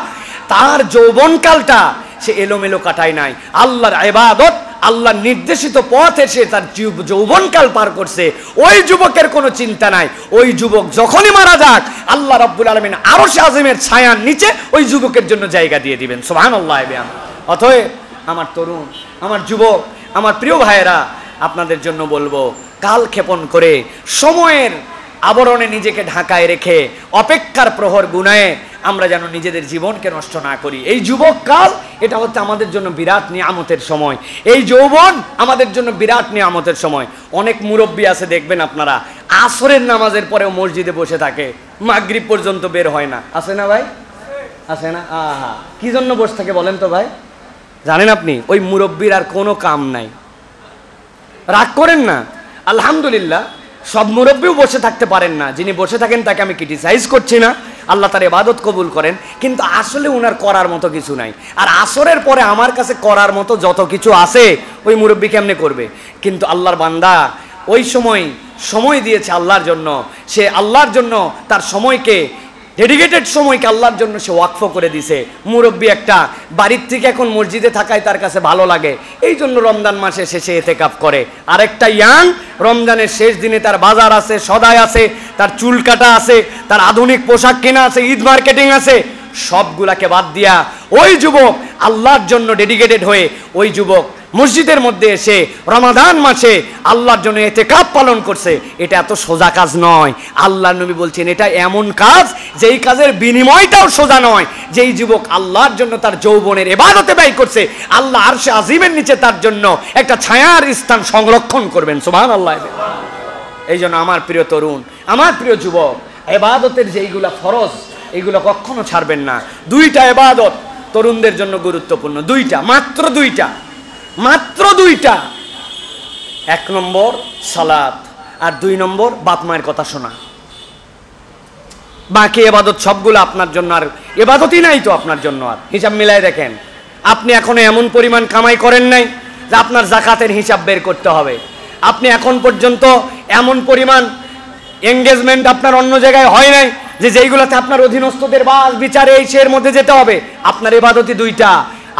তার যৌবনকালটা সে এলোমেলো কাটায় নাই, আল্লাহর ইবাদত, আল্লাহর নির্দেশিত পথে সে তার যৌবনকাল পার করছে। ওই যুবকের কোনো চিন্তা নাই, ওই যুবক যখনই মারা যাক আল্লাহ রাব্বুল আলামিন আরশে আজিমের ছায়ার নিচে ওই যুবকের জন্য জায়গা দিয়ে দিবেন। সুবহানাল্লাহ। অতএব আমার তরুণ, আমার যুবক, আমার প্রিয় ভাইয়েরা, আপনাদের জন্য বলবো কাল ক্ষেপণ করে সময়ের আবরণে নিজেকে ঢাকায় রেখে অপেক্ষার প্রহর গুনায়ে আমরা যেন নিজেদের জীবনকে নষ্ট না করি। এই যুবককাল এটা হচ্ছে আমাদের জন্য বিরাট নিয়ামতের সময়, এই যৌবন আমাদের জন্য বিরাট নিয়ামতের সময়। অনেক মুরব্বী আছে দেখবেন আপনারা, আসরের নামাজের পরেও মসজিদে বসে থাকে, মাগরিব পর্যন্ত বের হয় না। আছে না ভাই? আছে না? আহা, কি জন্য বসে থাকে বলেন তো ভাই? জানেন আপনি, ওই মুরব্বীর আর কোনো কাম নাই। রাগ করেন না, আলহামদুলিল্লাহ সব মুরব্বীও বসে থাকতে পারেন না, যিনি বসে থাকেন তাকে আমি ক্রিটিসাইজ করছি না, আল্লাহ তার ইবাদত কবুল করেন, কিন্তু আসলে উনার করার মতো কিছু নাই। আর আসরের পরে আমার কাছে করার মতো যত কিছু আছে ওই মুরব্বী কেমনে করবে? কিন্তু আল্লাহর বান্দা ওই সময় দিয়েছে আল্লাহর জন্য, সে আল্লাহর জন্য তার সময়কে, ডেডিকেটেড সময়কে আল্লাহর জন্য সে ওয়াকফ করে দিছে। মুরব্বী একটা বাড়ির থেকে এখন মসজিদে থাকায় তার কাছে ভালো লাগে, এই জন্য রমজান মাসে শেষে এতেকাফ করে। আরেকটা ইয়াং রমজানের শেষ দিনে তার বাজার আছে, সদাই আছে, তার চুল কাটা আছে, তার আধুনিক পোশাক কেনা আছে, ঈদ মার্কেটিং আছে, সবগুলাকে বাদ দিয়া ওই যুবক আল্লাহর জন্য ডেডিকেটেড হয়ে ওই যুবক মসজিদের মধ্যে এসে রমাদান মাসে আল্লাহর জন্য ইতিকাফ পালন করছে, এটা এত সোজা কাজ নয়। আল্লাহর নবী বলছেন এটা এমন কাজ যেই কাজের বিনিময়টাও সোজা নয়। যেই যুবক আল্লাহর জন্য তার যৌবনের ইবাদতে ব্যয় করছে, আল্লাহ আরশে আজিমের নিচে তার জন্য একটা ছায়ার স্থান সংরক্ষণ করবেন। সুবহানাল্লাহ। এই জন্য আমার প্রিয় তরুণ, আমার প্রিয় যুবক, ইবাদতের যেইগুলা ফরজ এইগুলো কখনো ছাড়বেন না। দুইটা ইবাদত তরুণদের জন্য গুরুত্বপূর্ণ, দুইটা, মাত্র দুইটা। এক নম্বর সালাত, আর 2 নম্বর বাপ মায়ের কথা শোনা। বাকি ইবাদত সবগুলো আপনার জন্য আর ইবাদতই নাই তো আপনার জন্য। আর হিসাব মিলাই দেখেন, আপনি এখনো এমন পরিমাণ কামাই করেন নাই যে আপনার যাকাতের হিসাব বের করতে হবে। আপনি এখন পর্যন্ত এমন পরিমাণ এঙ্গেজমেন্ট আপনার অন্য জায়গায় হয় নাই যে যেইগুলোতে আপনার অধীনস্থদের বাস বিচারে এই সের মধ্যে যেতে হবে। আপনার ইবাদতই দুইটা,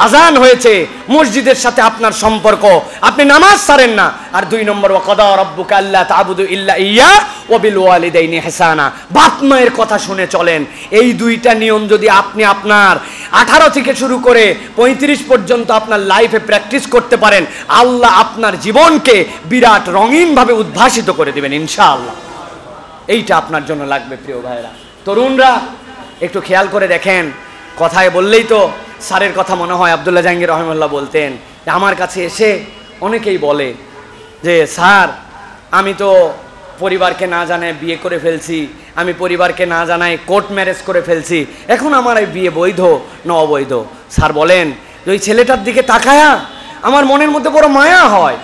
আজান হয়েছে, মসজিদের সাথে আপনার সম্পর্ক, আপনি নামাজ ছাড়েন না। আর 2 নম্বর ওয়াকাদা রাব্বুকা আল্লা তা'বুদু ইল্লা ইয়্যা ওয়া বিল ওয়ালিদাইনি ইহসানা, বাপ মায়ের কথা শুনে চলেন। এই দুইটা নিয়ম যদি আপনি আপনার 18 থেকে শুরু করে 35 পর্যন্ত আপনার লাইফে প্র্যাকটিস করতে পারেন, আল্লাহ আপনার জীবনকে বিরাট রঙিনভাবে উদ্ভাসিত করে দেবেন ইনশাআল্লাহ। এইটা আপনার জন্য লাগবে প্রিয় ভাইরা। তরুণরা একটু খেয়াল করে দেখেন, কথায় বললেই তো স্যারের কথা মনে হয়। আব্দুল্লাহ জাহাঙ্গীর রহমাতুল্লাহ বলতেন যে আমার কাছে এসে অনেকেই বলে যে স্যার আমি তো পরিবারকে না জানায় বিয়ে করে ফেলছি, আমি পরিবারকে না জানায় কোর্ট ম্যারেজ করে ফেলছি, এখন আমার এই বিয়ে বৈধ না অবৈধ? স্যার বলেন যে ওই ছেলেটার দিকে তাকায়া আমার মনের মধ্যে বড় মায়া হয়।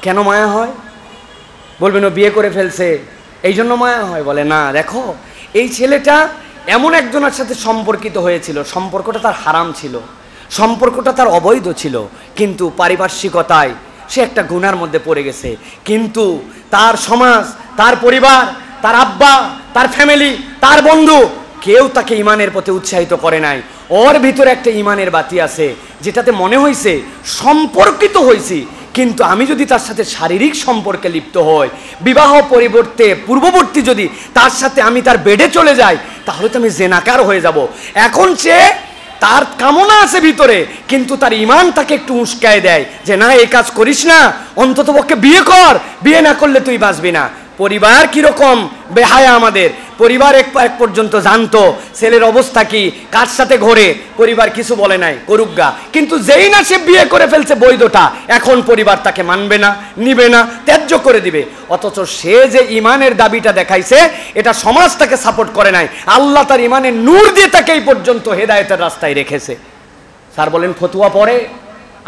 কেন মায়া হয়? বলবেন ও বিয়ে করে ফেলছে এই জন্য মায়া হয়। বলে না, দেখো এই ছেলেটা এমন একজনের সাথে সম্পর্কিত হয়েছিল, সম্পর্কটা তার হারাম ছিল, সম্পর্কটা তার অবৈধ ছিল, কিন্তু পারিপার্শ্বিকতায় সে একটা গুনার মধ্যে পড়ে গেছে। কিন্তু তার সমাজ, তার পরিবার, তার আব্বা, তার ফ্যামিলি, তার বন্ধু কেউ তাকে ইমানের পথে উৎসাহিত করে নাই। ওর ভিতরে একটা ইমানের বাতি আছে যেটাতে মনে হয়েছে সম্পর্কিত হয়েছি, কিন্তু আমি যদি তার সাথে শারীরিক সম্পর্কে লিপ্ত হই, বিবাহ পরিবর্তে পূর্ববর্তী যদি তার সাথে আমি তার বেডে চলে যাই, তাহলে তো আমি জেনাকার হয়ে যাব। এখন সে তার কামনা আছে ভিতরে, কিন্তু তার ইমান তাকে একটু উস্কায় দেয় যে না এই কাজ করিস না, অন্তত পক্ষে বিয়ে কর, বিয়ে না করলে তুই বাঁচবি না। পরিবার কিরকম বেহায়া, আমাদের পরিবার এক পর্যন্ত জানতো ছেলের অবস্থা কি, কার সাথে ঘোরে, পরিবার কিছু বলে নাই, করুগা। কিন্তু যেই না সে বিয়ে করে ফেলছে বৈধটা, এখন পরিবার তাকে মানবে না, নিবে না, ত্যায্য করে দিবে। অথচ সে যে ইমানের দাবিটা দেখাইছে এটা সমাজ তাকে সাপোর্ট করে নাই, আল্লাহ তার ইমানের নূর দিয়ে তাকে এই পর্যন্ত হেদায়েতের রাস্তায় রেখেছে। স্যার বলেন ফতুয়া পড়ে,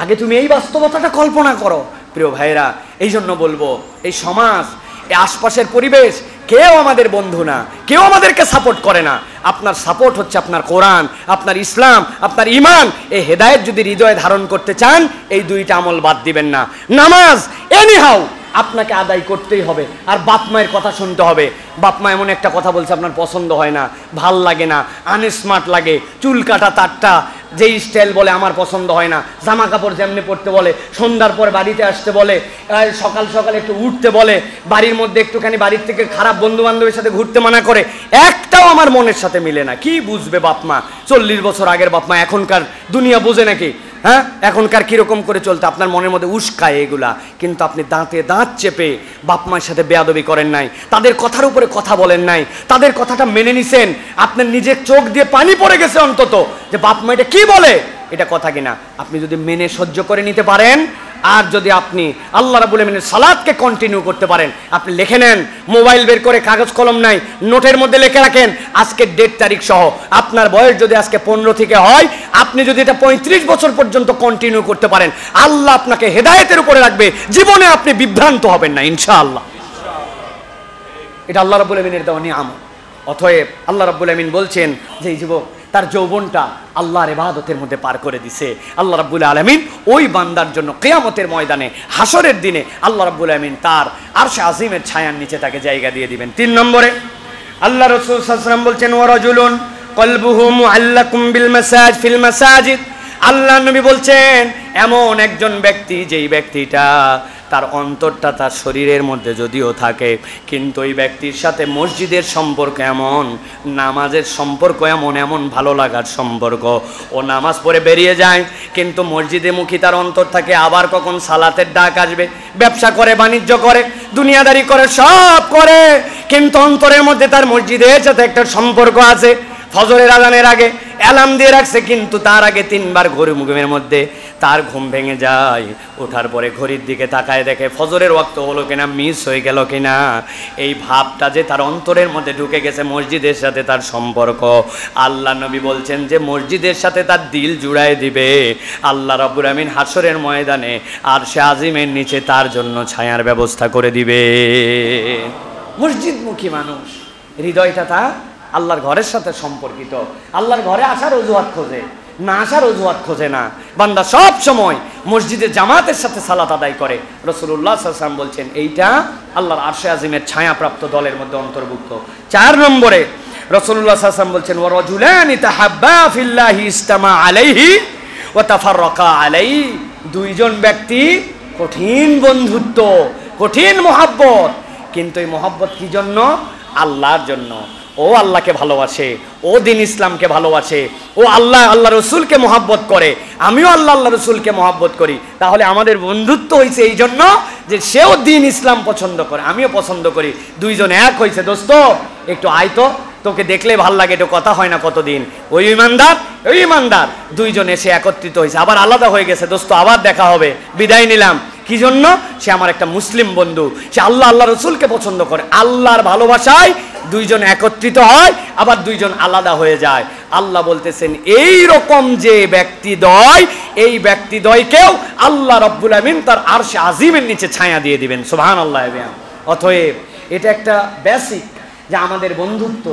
আগে তুমি এই বাস্তবতাটা কল্পনা করো। প্রিয় ভাইরা, এই জন্য বলবো এই সমাজ, এই আশপাশের পরিবেশ কেউ আমাদের বন্ধু না, কেউ আমাদেরকে সাপোর্ট করে না। আপনার সাপোর্ট হচ্ছে আপনার কোরআন, আপনার ইসলাম, আপনার ইমান। এই হেদায়েত যদি হৃদয়ে ধারণ করতে চান, এই দুইটা আমল বাদ দিবেন না। নামাজ এনিহাউ আপনাকে আদায় করতেই হবে, আর বাপ মায়ের কথা শুনতে হবে। বাপ মা এমন একটা কথা বলছে আপনার পছন্দ হয় না, ভাল লাগে না, আনস্মার্ট লাগে, চুল কাটা তারটা যেই স্টাইল বলে আমার পছন্দ হয় না, জামা কাপড় যেমনি পরতে বলে, সন্ধ্যার পর বাড়িতে আসতে বলে, সকাল সকাল একটু উঠতে বলে, বাড়ির মধ্যে একটুখানি বাড়ির থেকে খারাপ বন্ধু বান্ধবের সাথে ঘুরতে মানা করে, একটাও আমার মনের সাথে মিলে না। কি বুঝবে বাপ মা? 40 বছর আগের বাপ মা, এখনকার দুনিয়া বোঝে নাকি? হ্যাঁ, এখনকার কিরকম করে চলতে আপনার মনের মধ্যে উস্কায় এগুলা। কিন্তু আপনি দাঁতে দাঁত চেপে বাপ মায়ের সাথে বেয়াদবি করেন নাই, তাদের কথার উপরে কথা বলেন নাই, তাদের কথাটা মেনে নিছেন। আপনার নিজের চোখ দিয়ে পানি পড়ে গেছে অন্তত যে বাপ মা এটা কি বলে, এটা কথা কিনা। আপনি যদি মেনে সহ্য করে নিতে পারেন, আর যদি আপনি আল্লাহ রাব্বুল আমিনের সালাতকে কন্টিনিউ করতে পারেন, আপনি লিখে নেন, মোবাইল বের করে কাগজ কলম নাই, নোটের মধ্যে লিখে রাখেন আজকের ডেট তারিখ সহ। আপনার বয়স যদি আজকে 15 থেকে হয়, আপনি যদি এটা 35 বছর পর্যন্ত কন্টিনিউ করতে পারেন, আল্লাহ আপনাকে হেদায়েতের উপরে রাখবে, জীবনে আপনি বিভ্রান্ত হবেন না ইনশাআল্লাহ। এটা আল্লাহ রাব্বুল আমিনের দেওয়া নিয়ামত। অতএব আল্লাহ রাব্বুল আমিন বলছেন যে এই যুবক তার যৌবনটা আল্লাহর ইবাদতের মধ্যে পার করে দিছে। আল্লাহ রাব্বুল আলামিন ওই বান্দার জন্য কিয়ামতের ময়দানে, হাসরের দিনে আল্লাহ রাব্বুল আলামিন তার আরশে আজিমের ছায়ার নিচে তাকে জায়গা দিয়ে দিবেন। 3 নম্বরে আল্লাহ রাসূল সাল্লাল্লাহু আলাইহি ওয়াসাল্লাম বলছেন ওয়া রাজুলুন কলবুহু মুআল্লাকুম বিল মাসাজিদ ফিল মাসাজিদ, আল্লাহ নবী বলছেন এমন একজন ব্যক্তি যেই ব্যক্তিটা তার অন্তরটা তার শরীরের মধ্যে যদিও থাকে, কিন্তু ওই ব্যক্তির সাথে মসজিদের সম্পর্ক এমন, নামাজের সম্পর্ক এমন, এমন ভালো লাগার সম্পর্ক, ও নামাজ পড়ে বেরিয়ে যায় কিন্তু মসজিদে মুখী তার অন্তর থাকে, আবার কখন সালাতের ডাক আসবে। ব্যবসা করে, বাণিজ্য করে, দুনিয়াদারি করে, সব করে, কিন্তু অন্তরের মধ্যে তার মসজিদের সাথে একটা সম্পর্ক আছে। ফজরের আজানের আগে অ্যালার্ম দিয়ে রাখছে, কিন্তু তার আগে 3 বার ঘুমের মধ্যে তার ঘুম ভেঙে যায়। ওঠার পরে ঘড়ির দিকে তাকায় দেখে ফজরের ওয়াক্ত হলো কিনা, মিস হয়ে গেল কিনা। এই ভাবটা যে তার অন্তরের মধ্যে ঢুকে গেছে, মসজিদের সাথে তার সম্পর্ক। আল্লাহ নবী বলছেন যে মসজিদের সাথে তার দিল জুড়ায় দিবে আল্লাহ রাব্বুল আমিন হাসরের ময়দানে আরশে আজিমের নিচে তার জন্য ছায়ার ব্যবস্থা করে দিবে। মসজিদমুখী মানুষ, হৃদয়টা তা আল্লাহর ঘরের সাথে সম্পর্কিত। আল্লাহর ঘরে আসার অজুহাত খোঁজে না, আসার অজুহাত খোঁজে না। বান্দা সব সময় মসজিদে জামাতের সাথে সালাত আদায় করে। রাসূলুল্লাহ সাল্লাল্লাহু আলাইহি ওয়াসাল্লাম বলছেন এইটা আল্লাহর আরশে আজিমের ছায়াপ্রাপ্ত দলের মধ্যে অন্তর্ভুক্ত। 4 নম্বরে রাসূলুল্লাহ সাল্লাল্লাহু আলাইহি ওয়াসাল্লাম বলছেন ওয়া রাজুলানি তাহাব্বা ফিল্লাহি ইসতামা আলাইহি ওয়া তাফাররাকা আলাইহি। 2 জন ব্যক্তি কঠিন বন্ধুত্ব, কঠিন মহব্বত, কিন্তু এই মহব্বত কি জন্য? আল্লাহর জন্য। ও আল্লাহকে ভালোবাসে, ও দিন ইসলামকে ভালোবাসে, ও আল্লাহ রসুলকে মহব্বত করে, আমিও আল্লাহ রসুলকে মহব্বত করি। তাহলে আমাদের বন্ধুত্ব হয়েছে এই জন্য যে সেও দিন ইসলাম পছন্দ করে, আমিও পছন্দ করি। 2 জন এক হয়েছে। দোস্ত একটু আয় তো, তোকে দেখলে ভাল লাগে, একটু কথা হয় না কতদিন। ওই ইমানদার, ওই ইমানদার, 2 জন এসে একত্রিত হয়েছে, আবার আলাদা হয়ে গেছে। দোস্ত আবার দেখা হবে, বিদায় নিলাম। কি জন্য? সে আমার একটা মুসলিম বন্ধু, সে আল্লাহ রসুলকে পছন্দ করে। আল্লাহর ভালোবাসায় 2 জন একত্রিত হয়, আবার 2 জন আলাদা হয়ে যায়। আল্লাহ বলতেছেন এই রকম যে ব্যক্তিদ্বয়, এই ব্যক্তিদ্বয়কেও আল্লাহ রাব্বুল আমিন তার আরশে আজিমের নিচে ছায়া দিয়ে দিবেন। সুবহানাল্লাহ। অতএব এটা একটা বেসিক যে আমাদের বন্ধুত্ব,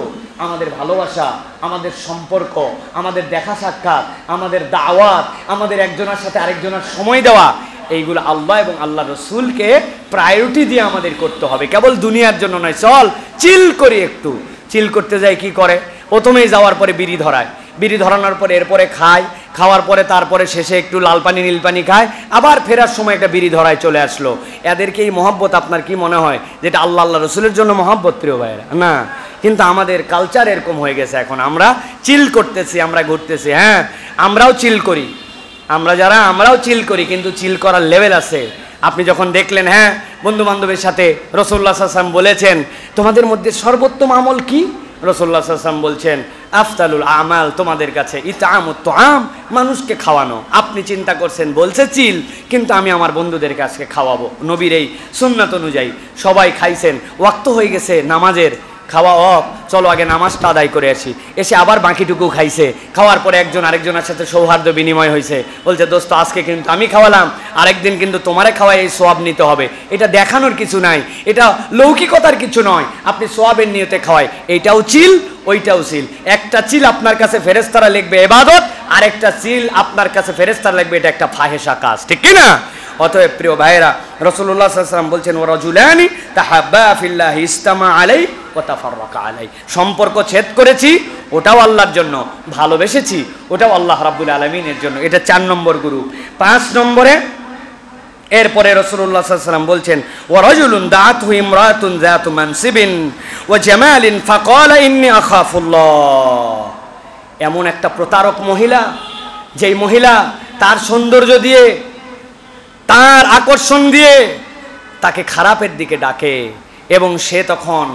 আমাদের ভালোবাসা, আমাদের সম্পর্ক, আমাদের দেখা সাক্ষাৎ, আমাদের দাওয়াত, আমাদের একজনের সাথে আরেকজনের সময় দেওয়া, এইগুলো আল্লাহ এবং আল্লাহ রসুলকে প্রায়োরিটি দিয়ে আমাদের করতে হবে, কেবল দুনিয়ার জন্য নয়। চল চিল করি, একটু চিল করতে যাই, কি করে? প্রথমেই যাওয়ার পরে বিড়ি ধরায়, বিড়ি ধরানোর পরে এরপরে খায়, খাওয়ার পরে তারপরে শেষে একটু লাল পানি নীল পানি খায়, আবার ফেরার সময় একটা বিড়ি ধরায় চলে আসলো। এদেরকে এই মহব্বত আপনার কি মনে হয় যেটা আল্লাহ রসুলের জন্য মহব্বত? প্রিয় ভাইয়েরা, না। কিন্তু আমাদের কালচার এরকম হয়ে গেছে, এখন আমরা চিল করতেছি, আমরা ঘুরতেছি। হ্যাঁ, আমরাও চিল করি, আমরাও চিল করি, কিন্তু চিল করার লেভেল আছে। আপনি যখন দেখলেন, হ্যাঁ, বন্ধু বান্ধবের সাথে রাসূলুল্লাহ সাল্লাল্লাহু আলাইহি ওয়াসাল্লাম বলেছেন তোমাদের মধ্যে সর্বোত্তম আমল কি? রাসূলুল্লাহ সাল্লাল্লাহু আলাইহি ওয়াসাল্লাম বলছেন আফতালুল আমাল তোমাদের কাছে ইতআমুত তুআম, মানুষকে খাওয়ানো। আপনি চিন্তা করছেন বলছে চিল, কিন্তু আমি আমার বন্ধুদেরকে আজকে খাওয়াবো। নবীর এই সুন্নাত অনুযায়ী সবাই খাইছেন, ওয়াক্ত হয়ে গেছে নামাজের, খাওয়া অফ, চলো আগে নামাজটা আদায় করে আসি। এসে আবার বাকিটুকু খাইছে, খাওয়ার পরে একজন আরেকজনের সাথে সৌহার্দ্য বিনিময় হয়েছে, বলছে দোস্ত আজকে কিন্তু আমি খাওয়ালাম, আরেকদিন কিন্তু তোমারে খাওয়াই এই সোয়াব নিতে হবে। এটা দেখানোর কিছু নাই, এটা লৌকিকতার কিছু নয়, আপনি সোয়াবের নিয়তে খাওয়াই। এইটাও চিল, ওইটাও চিল। একটা চিল আপনার কাছে ফেরেশতারা লিখবে ইবাদত, আর একটা চিল আপনার কাছে ফেরেশতারা লিখবে এটা একটা ফাহেসা কাজ, ঠিক কি না? অতএব প্রিয় ভাইয়েরা, রাসূলুল্লাহ সাল্লাল্লাহু আলাইহি ওয়াসাল্লাম বলছেন ওয়া রাজুলানি তাহাব্বা ফিল্লাহি ইসতামা আলাই ওয়া তাফাররাকা আলাই। সম্পর্ক ছেদ করেছি, ওটাও আল্লাহর জন্য, ভালোবেসেছি, ওটাও আল্লাহ রাব্বুল আলামিনের জন্য। এটা 4 নম্বর গ্রুপ। 5 নম্বরে এরপরে রাসূলুল্লাহ সাল্লাল্লাহু আলাইহি ওয়াসাল্লাম বলছেন ওয়া রাজুলুন দাআতহু ইমরাতুন যাতু মানসিবিন ওয়া জামালিন ফাকালা ইন্নী আখাফুল্লাহ। এমন একটা প্রতারক মহিলা, যেই মহিলা তার সৌন্দর্য দিয়ে, তার আকর্ষণ দিয়ে তাকে খারাপের দিকে ডাকে, এবং সে তখন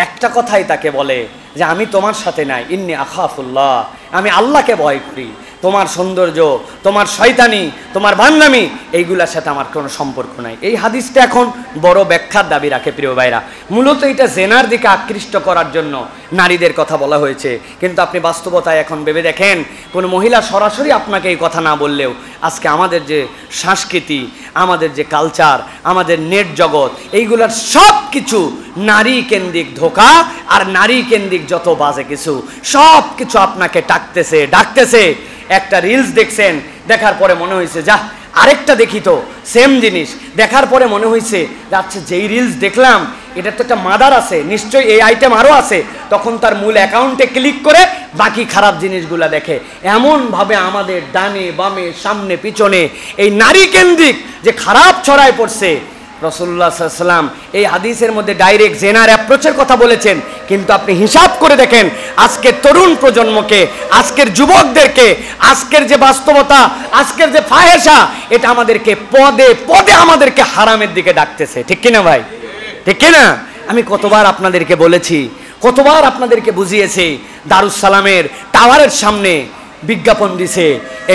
একটা কথাই তাকে বলে যে আমি তোমার সাথে নাই, ইন্নী আখাফুল্লাহ, আমি আল্লাহকে ভয় করি। তোমার সৌন্দর্য, তোমার শয়তানি, তোমার ভান্নামি, এইগুলোর সাথে আমার কোনো সম্পর্ক নাই। এই হাদিসটা এখন বড় ব্যাখ্যার দাবি রাখে প্রিয় ভাইরা। মূলত এটা জেনার দিকে আকৃষ্ট করার জন্য নারীদের কথা বলা হয়েছে, কিন্তু আপনি বাস্তবতায় এখন ভেবে দেখেন, কোনো মহিলা সরাসরি আপনাকে এই কথা না বললেও আজকে আমাদের যে সংস্কৃতি, আমাদের যে কালচার, আমাদের নেট জগৎ, এইগুলার সব কিছু নারী কেন্দ্রিক ধোঁকা আর নারী কেন্দ্রিক যত বাজে কিছু, সব কিছু আপনাকে ডাকতেছে। একটা রিলস দেখছেন, দেখার পরে মনে হয়েছে যা আরেকটা দেখি তো, সেম জিনিস দেখার পরে মনে হয়েছে আচ্ছা যেই রিলস দেখলাম এটার তো একটা মাদার আছে, নিশ্চয়ই এই আইটেম আরও আছে। তখন তার মূল অ্যাকাউন্টে ক্লিক করে বাকি খারাপ জিনিসগুলা দেখে। এমনভাবে আমাদের ডানে বামে সামনে পিছনে এই নারী কেন্দ্রিক যে খারাপ ছড়ায় পড়ছে, রাসূলুল্লাহ সাল্লাল্লাহু আলাইহি ওয়াসাল্লাম এই হাদিসের মধ্যে ডাইরেক্ট জেনার অ্যাপ্রোচের কথা বলেছেন, কিন্তু আপনি হিসাব করে দেখেন আজকের তরুণ প্রজন্মকে, আজকের যুবকদেরকে, আজকের যে বাস্তবতা, আজকের যে ফাহেসা, এটা আমাদেরকে পদে পদে আমাদেরকে হারামের দিকে ডাকতেছে। ঠিক কিনা ভাই? ঠিক কিনা? আমি কতবার আপনাদেরকে বলেছি, কতবার আপনাদেরকে বুঝিয়েছি, দারুস সালামের টাওয়ারের সামনে বিজ্ঞাপন দিছে,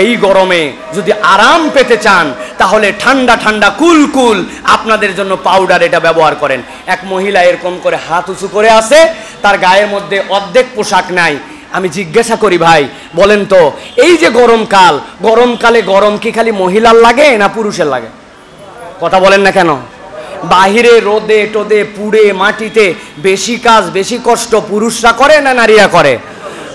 এই গরমে যদি আরাম পেতে চান তাহলে ঠান্ডা ঠান্ডা কুল কুল আপনাদের জন্য পাউডার এটা ব্যবহার করেন। এক মহিলা এরকম করে হাত উঁচু করে আছে, তার গায়ের মধ্যে অর্ধেক পোশাক নাই। আমি জিজ্ঞাসা করি, ভাই বলেন তো, এই যে গরমকাল, গরমকালে গরম কি খালি মহিলার লাগে না পুরুষের লাগে? কথা বলেন না কেন? বাহিরে রোদে টোদে পুড়ে মাটিতে বেশি কাজ বেশি কষ্ট পুরুষরা করে না নারীরা করে?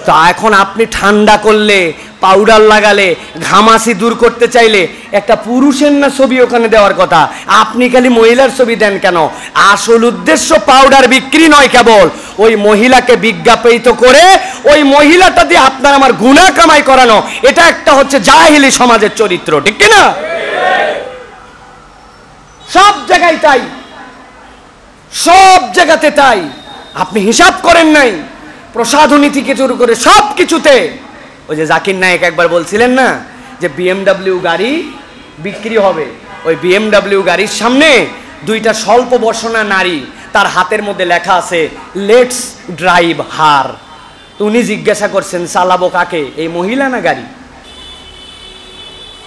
তো এখন আপনি ঠান্ডা করলে, পাউডার লাগালে, ঘামাসি দূর করতে চাইলে একটা পুরুষের না ছবি ওখানে দেওয়ার কথা, আপনি খালি মহিলার ছবি দেন কেন? আসল উদ্দেশ্য পাউডার বিক্রি নয়, কেবল ওই মহিলাকে বিজ্ঞাপিত করে ওই মহিলাটা দিয়ে আপনার আমার গুনাহ কামাই করানো। এটা একটা হচ্ছে জাহিলি সমাজের চরিত্র। ঠিক কিনা? সব জায়গায় তাই, সব জায়গাতে তাই। আপনি হিসাব করেন নাই, প্রসাধনী থেকে শুরু করে সব কিছুতে। ওই যে জাকির নায়েক একবার বলছিলেন না যে BMW গাড়ি বিক্রি হবে, ওই BMW গাড়ির সামনে দুইটা স্বল্প বসনা নারী, তার হাতের মধ্যে লেখা আছে লেটস ড্রাইভ হার। তো উনি জিজ্ঞাসা করছেন চালাবো কাকে, এই মহিলা না গাড়ি?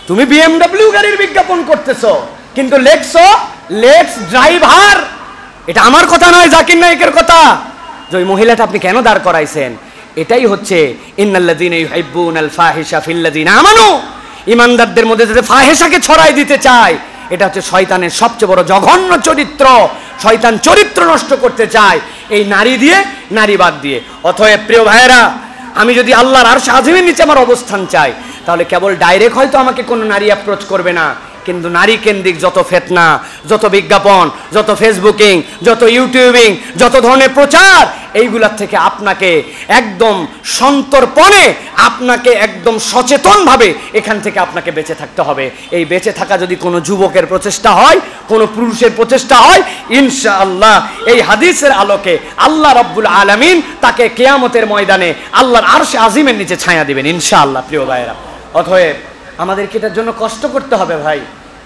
তুমি BMW গাড়ির বিজ্ঞাপন করতেছো কিন্তু লেখছো লেটস ড্রাইভ হার। এটা আমার কথা নয়, জাকির নায়েকের কথা। যে ওই মহিলাটা আপনি কেন দাঁড় করাইছেন? এটাই হচ্ছে ইন্নাল্লাযীনা ইউহিব্বুনাল ফাহিশা ফিল্লাযীনা আমানু, ঈমানদারদের মধ্যে যাতে ফাহিশাকে ছড়াই দিতে চায়, এটা হচ্ছে শয়তানের সবচেয়ে বড় জঘন্য চরিত্র। শয়তান চরিত্র নষ্ট করতে চায় এই নারী দিয়ে, নারীবাদ দিয়ে। অতএব প্রিয় ভাইয়েরা, আমি যদি আল্লাহর আরশ আজিমের নিচে আমার অবস্থান চাই, তাহলে কেবল ডাইরেক্ট হয়তো আমাকে কোনো নারী অ্যাপ্রোচ করবে না, কিন্তু নারী কেন্দ্রিক যত ফেতনা, যত বিজ্ঞাপন, যত ফেসবুকিং, যত ইউটিউবিং, যত ধরনের প্রচার, এইগুলার থেকে আপনাকে একদম সন্তর্পণে, আপনাকে একদম সচেতনভাবে এখান থেকে আপনাকে বেঁচে থাকতে হবে। এই বেঁচে থাকা যদি কোনো যুবকের প্রচেষ্টা হয়, কোনো পুরুষের প্রচেষ্টা হয়, ইনশাআল্লাহ এই হাদিসের আলোকে আল্লাহ রাব্বুল আলামিন তাকে কিয়ামতের ময়দানে আল্লাহর আরশে আজিমের নিচে ছায়া দিবেন ইনশাআল্লাহ। প্রিয় ভাইয়েরা, অতএব আমাদেরকে এটার জন্য কষ্ট করতে হবে ভাই।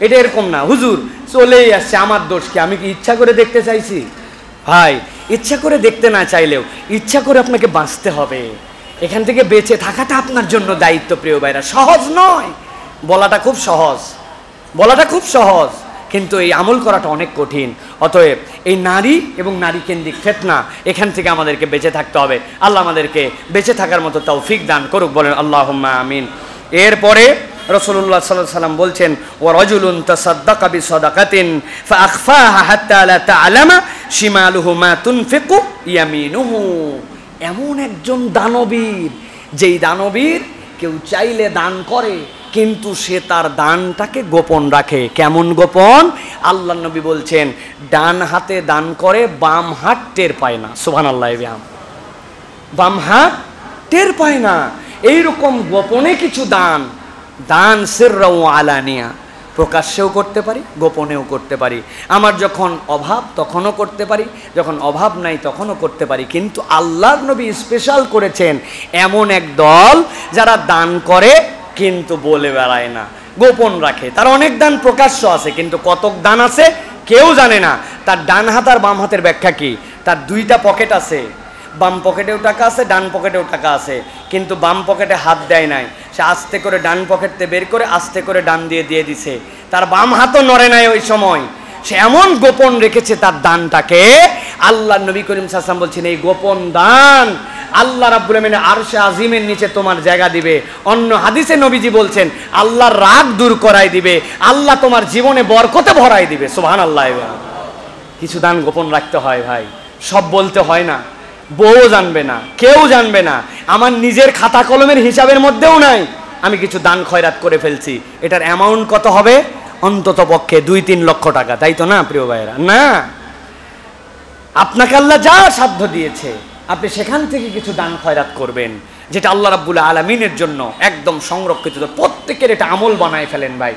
এটা এরকম না হুজুর চলেই আসছে, আমার দোষ কি? আমি কি ইচ্ছা করে দেখতে চাইছি? ভাই ইচ্ছা করে দেখতে না চাইলেও ইচ্ছা করে আপনাকে বাঁচতে হবে। এখান থেকে বেঁচে থাকাটা আপনার জন্য দায়িত্ব। প্রিয় ভাইরা, সহজ নয়, বলাটা খুব সহজ, বলাটা খুব সহজ, কিন্তু এই আমল করাটা অনেক কঠিন। অতএব এই নারী এবং নারী কেন্দ্রিক ফিতনা, এখান থেকে আমাদেরকে বেঁচে থাকতে হবে। আল্লাহ আমাদেরকে বেঁচে থাকার মতো তৌফিক দান করুক, বলেন আল্লাহুম্মা আমিন। এরপরে রাসূলুল্লাহ সাল্লাল্লাহু আলাইহি ওয়াসাল্লাম বলছেন, ওয়া রাজুলুন তাসাদ্দাকা বিসাদাকাতিন ফাআখফাহা হাত্তা লা তা'লামা শিমালুহু মা তুনফিকু ইয়ামিনুহু। এমন একজন দানবীর, যেই দানবীর কেউ চাইলে দান করে কিন্তু সে তার দানটাকে গোপন রাখে। কেমন গোপন? আল্লাহর নবী বলছেন ডান হাতে দান করে বাম হাত টের পায় না। সুবহানাল্লাহ, বাম হাত টের পায় না। এইরকম গোপনে কিছু দান, দান সিররা ওয়া আলানিয়া, প্রকাশ্যেও করতে পারি, গোপনেও করতে পারি। আমার যখন অভাব তখনও করতে পারি, যখন অভাব নাই তখনও করতে পারি। কিন্তু আল্লাহর নবী স্পেশাল করেছেন এমন এক দল যারা দান করে কিন্তু বলে বেড়ায় না, গোপন রাখে। তার অনেক দান প্রকাশ্য আছে, কিন্তু কতক দান আছে কেউ জানে না। তার ডান হাত আর বাম হাতের ব্যাখ্যা কি? তার দুইটা পকেট আছে, বাম পকেটেও টাকা আছে, ডান পকেটেও টাকা আছে, কিন্তু বাম পকেটে হাত দেয় নাই। সে আস্তে করে ডান পকেটতে বের করে আস্তে করে ডান দিয়ে দিছে। তার বাম হাতও নড়ে নাই ওই সময়। সে এমন গোপন রেখেছে তার দানটাকে। আল্লাহ নবী করিম সাল্লাল্লাহু আলাইহি ওয়াসাল্লাম বলছেন এই গোপন দান আল্লাহ রাব্বুল আলামিনের আরশে আজিমের নিচে তোমার জায়গা দিবে। অন্য হাদিসে নবীজি বলছেন আল্লাহর রাগ দূর করাই দিবে, আল্লাহ তোমার জীবনে বরকতে ভরাই দিবে। সুবহানাল্লাহ। কিছু দান গোপন রাখতে হয় ভাই, সব বলতে হয় না। বউ জানবে না, কেউ জানবে না, আমার নিজের খাতা কলমের হিসাবের মধ্যেও নাই আমি কিছু দান খয়রাত করে ফেলছি। এটার অ্যামাউন্ট কত হবে? অন্তত পক্ষে 2-3 লক্ষ টাকা, তাই তো না প্রিয় ভাইয়েরা? না, আপনাকে আল্লাহ যা সাধ্য দিয়েছে আপনি সেখান থেকে কিছু দান খয়রাত করবেন। যেটা আল্লাহ রাব্বুল আলামিনের জন্য একদম সংরক্ষিত। প্রত্যেকের এটা আমল বানায় ফেলেন ভাই,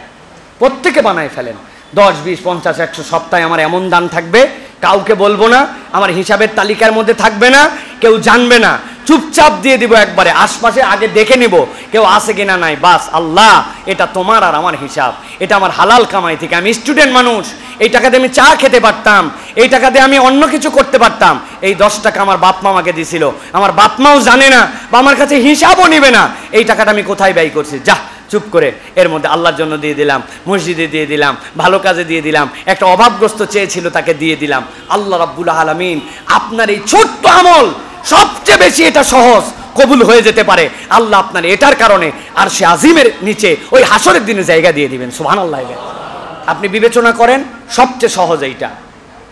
প্রত্যেকে বানায় ফেলেন। 10, 20, 50, 100 সপ্তাহে আমার এমন দান থাকবে, কাউকে বলবো না, আমার হিসাবের তালিকার মধ্যে থাকবে না, কেউ জানবে না, চুপচাপ দিয়ে দিব একবারে। আশপাশে আগে দেখে নিব কেউ আছে কিনা, নাই, বাস আল্লাহ এটা তোমার আর আমার হিসাব, এটা আমার হালাল কামাই থেকে। আমি স্টুডেন্ট মানুষ, এই টাকা দিয়ে আমি চা খেতে পারতাম, এই টাকা দিয়ে আমি অন্য কিছু করতে পারতাম। এই 10 টাকা আমার বাপ মা আমাকে দিছিল, আমার বাপ মাও জানে না বা আমার কাছে হিসাবও নিবে না এই টাকাটা আমি কোথায় ব্যয় করছি। যা চুপ করে এর মধ্যে আল্লাহর জন্য দিয়ে দিলাম, মসজিদে দিয়ে দিলাম, ভালো কাজে দিয়ে দিলাম, একটা অভাবগ্রস্ত চেয়েছিল তাকে দিয়ে দিলাম। আল্লাহ রাব্বুল আলামিন আপনার এই ছোট্ট আমল সবচেয়ে বেশি এটা সহজ কবুল হয়ে যেতে পারে। আল্লাহ আপনার এটার কারণে আরশে আজিমের নিচে ওই হাসরের দিনে জায়গা দিয়ে দিবেন। সুবহানাল্লাহ। আপনি বিবেচনা করেন সবচেয়ে সহজ এইটা,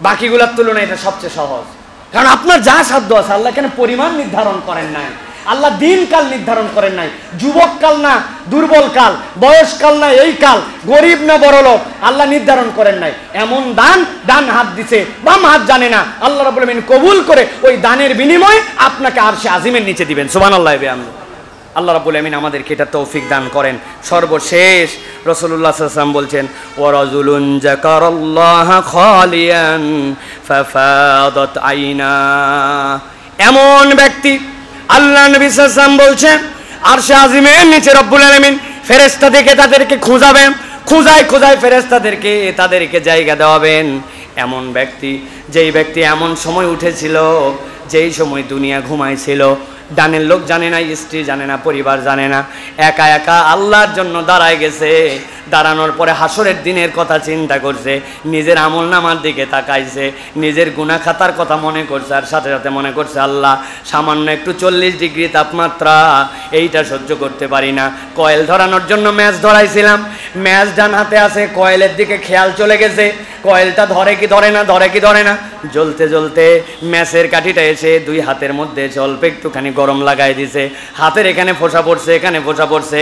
বাকিগুলোর তুলনায় এটা সবচেয়ে সহজ। কারণ আপনার যা সাধ্য আছে, আল্লাহ কেন পরিমাণ নির্ধারণ করেন নাই, আল্লাহ দিন কাল নির্ধারণ করেন নাই, যুবক কাল না দুর্বল কাল, বয়সকাল না এই কাল, গরিব না বড় লোক, আল্লাহ নির্ধারণ করেন নাই। এমন দান ডান হাত দিছে বাম হাত জানে না, আল্লাহ রাব্বুল আলামিন কবুল করে ওই দানের বিনিময়ে আপনাকে আরশে আজিমের নিচে দিবেন। সুবহানাল্লাহ। আল্লাহ রাব্বুল আলামিন আমাদেরকে এটা তৌফিক দান করেন। সর্বশেষ রাসূলুল্লাহ সাল্লাল্লাহু আলাইহি ওয়াসাল্লাম বলছেন, ওয়া রাজুলুন যাকারাল্লাহা খালিয়ান ফাফাদাত আইনা। এমন ব্যক্তি, আল্লাহ নবী সাল্লাল্লাহু আলাইহি ওয়াসাল্লাম বলছেন, আরশে আজিমের নিচে রব্বুল আলামিন ফেরেশতা থেকে তাদেরকে খুঁজাবেন, খুঁজায় খুঁজায় ফেরেশতাদেরকে তাদেরকে জায়গা দেওয়াবেন। এমন ব্যক্তি, যেই ব্যক্তি এমন সময় উঠেছিল যেই সময় দুনিয়া ঘুমাইছিল, ডানের লোক জানে না, স্ত্রী জানে না, পরিবার জানে না, একা একা আল্লাহর জন্য দাঁড়ায় গেছে। দাঁড়ানোর পরে হাসরের দিনের কথা চিন্তা করছে, নিজের আমল নামার দিকে তাকাইছে, নিজের গুনাহ খাতার কথা মনে করছে, আর সাথে সাথে মনে করছে আল্লাহ সামান্য একটু 40 ডিগ্রি তাপমাত্রা, এইটা সহ্য করতে পারি না। কয়েল ধরানোর জন্য ম্যাচ ধরাইছিলাম, ম্যাচ ডান হাতে আছে, কয়েলের দিকে খেয়াল চলে গেছে, কয়েলটা ধরে কি ধরে না, ধরে কি ধরে না, জ্বলতে জ্বলতে ম্যাচের কাঠিটা এসে 2 হাতের মধ্যে অল্প একটুখানি গরম লাগাই দিছে, হাতের এখানে ফোঁসা পড়ছে, এখানে ফোঁসা পড়ছে,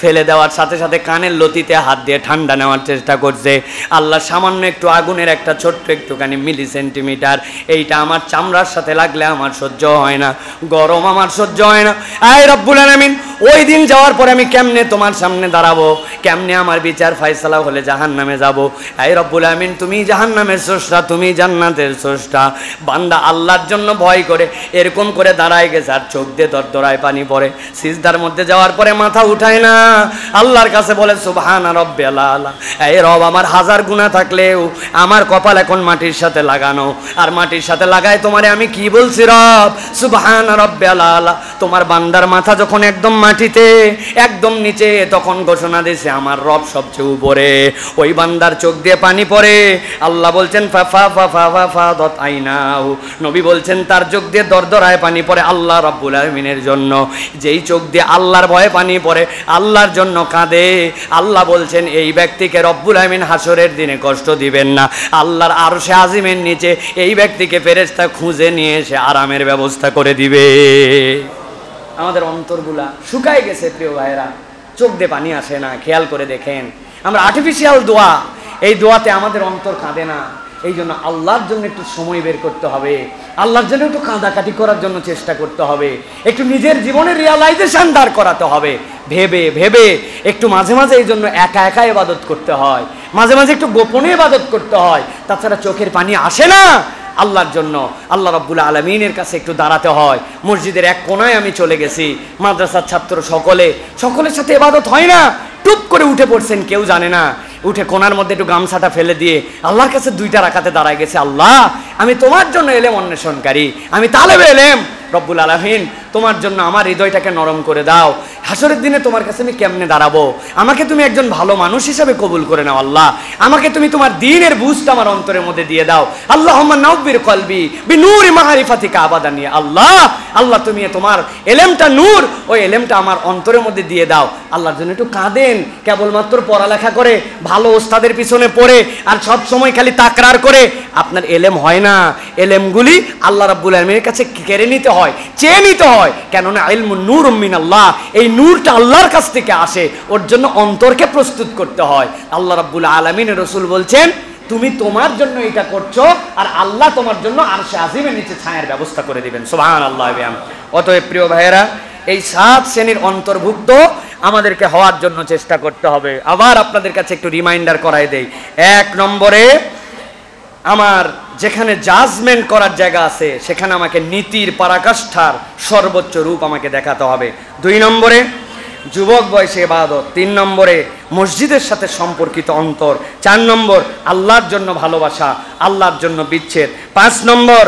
ফেলে দেওয়ার সাথে সাথে কানের লতিতে হাত দিয়ে ঠান্ডা নেওয়ার চেষ্টা করছে। আল্লাহ সামান্য একটু আগুনের একটা ছোট্ট একটুখানি মিলি সেন্টিমিটার, এইটা আমার চামড়ার সাথে লাগলে আমার সহ্য হয় না, গরম আমার সহ্য হয় না। আয় রব্বুল আলামিন, ওই দিন যাওয়ার পরে আমি কেমনে তোমার সামনে দাঁড়াবো, কেমনে আমার বিচার ফায়সালা হলে জাহান্নামে যাব। আয় রব্বুল আলামিন, তুমি জাহান্নামের স্রষ্টা, তুমি জান্নাতের স্রষ্টা। বান্দা আল্লাহর জন্য ভয় করে এরকম করে দাঁড়ায় গেছে, আর চোখ দিয়ে দরদরায় পানি পড়ে। সিজদার মধ্যে যাওয়ার পরে মাথা উঠায় না, আল্লাহর কাছে বলে সুবহানা রাব্বিয়াল আলা। এই রব, আমার 1000 গুনাহ থাকলেও আমার কপাল এখন মাটির সাথে লাগানো, আর মাটির সাথে লাগায় তোমারে আমি কি বলছি রব, সুবহানা রাব্বিয়াল আলা। তোমার বান্দার মাথা যখন একদম মাটিতে, একদম নিচে, তখন ঘোষণা দিয়েছে আমার রব সবচেয়ে উপরে। ওই বান্দার চোখ দিয়ে পানি পড়ে, আল্লাহ বলছেন ফাফাদাত আইনাহু, নবী বলছেন তার চোখ দিয়ে দরদরায় পানি পড়ে আল্লাহ রাব্বুল আলামিনের জন্য। যেই চোখ দিয়ে আল্লাহর ভয়ে পানি পড়ে, আল্লাহর জন্য কাঁদে, আল্লাহ বলছেন এই ব্যক্তিকে রব্বুল আলামিন হাসরের দিনে কষ্ট দিবেন না। আল্লাহর আরশে আজিমের নিচে এই ব্যক্তিকে ফেরেশতা খুঁজে নিয়ে এসে আরামের ব্যবস্থা করে দিবে। আমাদের অন্তরগুলা শুকায় গেছে প্রিয় ভাইরা, চোখ দিয়ে পানি আসে না। খেয়াল করে দেখেন, আমরা আর্টিফিশিয়াল দোয়া, এই দোয়াতে আমাদের অন্তর কাঁদে না। এই জন্য আল্লাহর জন্য একটু সময় বের করতে হবে, আল্লাহর জন্য একটু কাঁদাকাটি করার জন্য চেষ্টা করতে হবে, একটু নিজের জীবনের রিয়ালাইজেশন দাঁড় করাতে হবে, ভেবে ভেবে একটু মাঝে মাঝে এই জন্য একা একা ইবাদত করতে হয়, মাঝে মাঝে একটু গোপনে ইবাদত করতে হয়, তাছাড়া চোখের পানি আসে না। আল্লাহর জন্য আল্লাহ রাব্বুল আলামিনের কাছে একটু দাঁড়াতে হয়। মসজিদের এক কোনায় আমি চলে গেছি, মাদ্রাসার ছাত্র সকলের সাথে ইবাদত হয় না, টুপ করে উঠে পড়ছেন, কেউ জানে না, উঠে কোনার মধ্যে একটু গামছাটা ফেলে দিয়ে আল্লাহর কাছে 2টা রাকাতে দাঁড়ায় গেছে, আল্লাহ আমি তোমার জন্য এলেম অন্বেষণকারী, আমি তালেবে এলেম, রব্বুল আলামিন তোমার জন্য আমার হৃদয়টাকে নরম করে দাও। হাসরের দিনে তোমার কাছে আমি কেমনে দাঁড়াবো, আমাকে তুমি একজন ভালো মানুষ হিসাবে কবুল করে নাও আল্লাহ, আমাকে তুমি তোমার দ্বীনের বুঝটা আমার অন্তরের মধ্যে দিয়ে দাও। আল্লাহুম্মা নাওবির কলবি বিনূরি মাআরিফাতিকা আবাদানি। আল্লাহ আল্লাহ তুমি তোমার এলেমটা নূর, ওই এলেমটা আমার অন্তরের মধ্যে দিয়ে দাও। আল্লাহর জন্য একটু কাঁদেন, কেবলমাত্র পড়ালেখা করে ভালো ওস্তাদের পিছনে পড়ে আর সব সময় খালি তাকরার করে আপনার এলেম হয় না। এলেমগুলি আল্লাহ রাব্বুল আলামিনের কাছে কেড়ে নিতে হয়, চেয়ে নিতে হয়, কেননা ইলমুন নূরুম মিনাল্লাহ, এই নূরটা আল্লাহর কাছ থেকে আসে, ওর জন্য অন্তরকে প্রস্তুত করতে হয়। আল্লাহ রাব্বুল আলামিনের রাসূল বলছেন তুমি তোমার জন্য এটা করছো, আর আল্লাহ তোমার জন্য আরশে আজিমের নিচে ছায়ার ব্যবস্থা করে দিবেন। সুবহানাল্লাহ। অতএব প্রিয় ভাইয়েরা, এই 7 শ্রেণীর অন্তর্ভুক্ত আমাদেরকে হওয়ার জন্য চেষ্টা করতে হবে। আবার আপনাদের কাছে একটু রিমাইন্ডার করাই দেই। 1 নম্বরে, আমার যেখানে জাজমেন্ট করার জায়গা আছে সেখানে আমাকে নীতির পরাকাষ্ঠার সর্বোচ্চ রূপ আমাকে দেখাতে হবে। 2 নম্বরে, যুবক বয়সে ইবাদত। 3 নম্বরে, মসজিদের সাথে সম্পর্কিত অন্তর। 4 নম্বর, আল্লাহর জন্য ভালোবাসা, আল্লাহর জন্য বিচ্ছেদ। 5 নম্বর,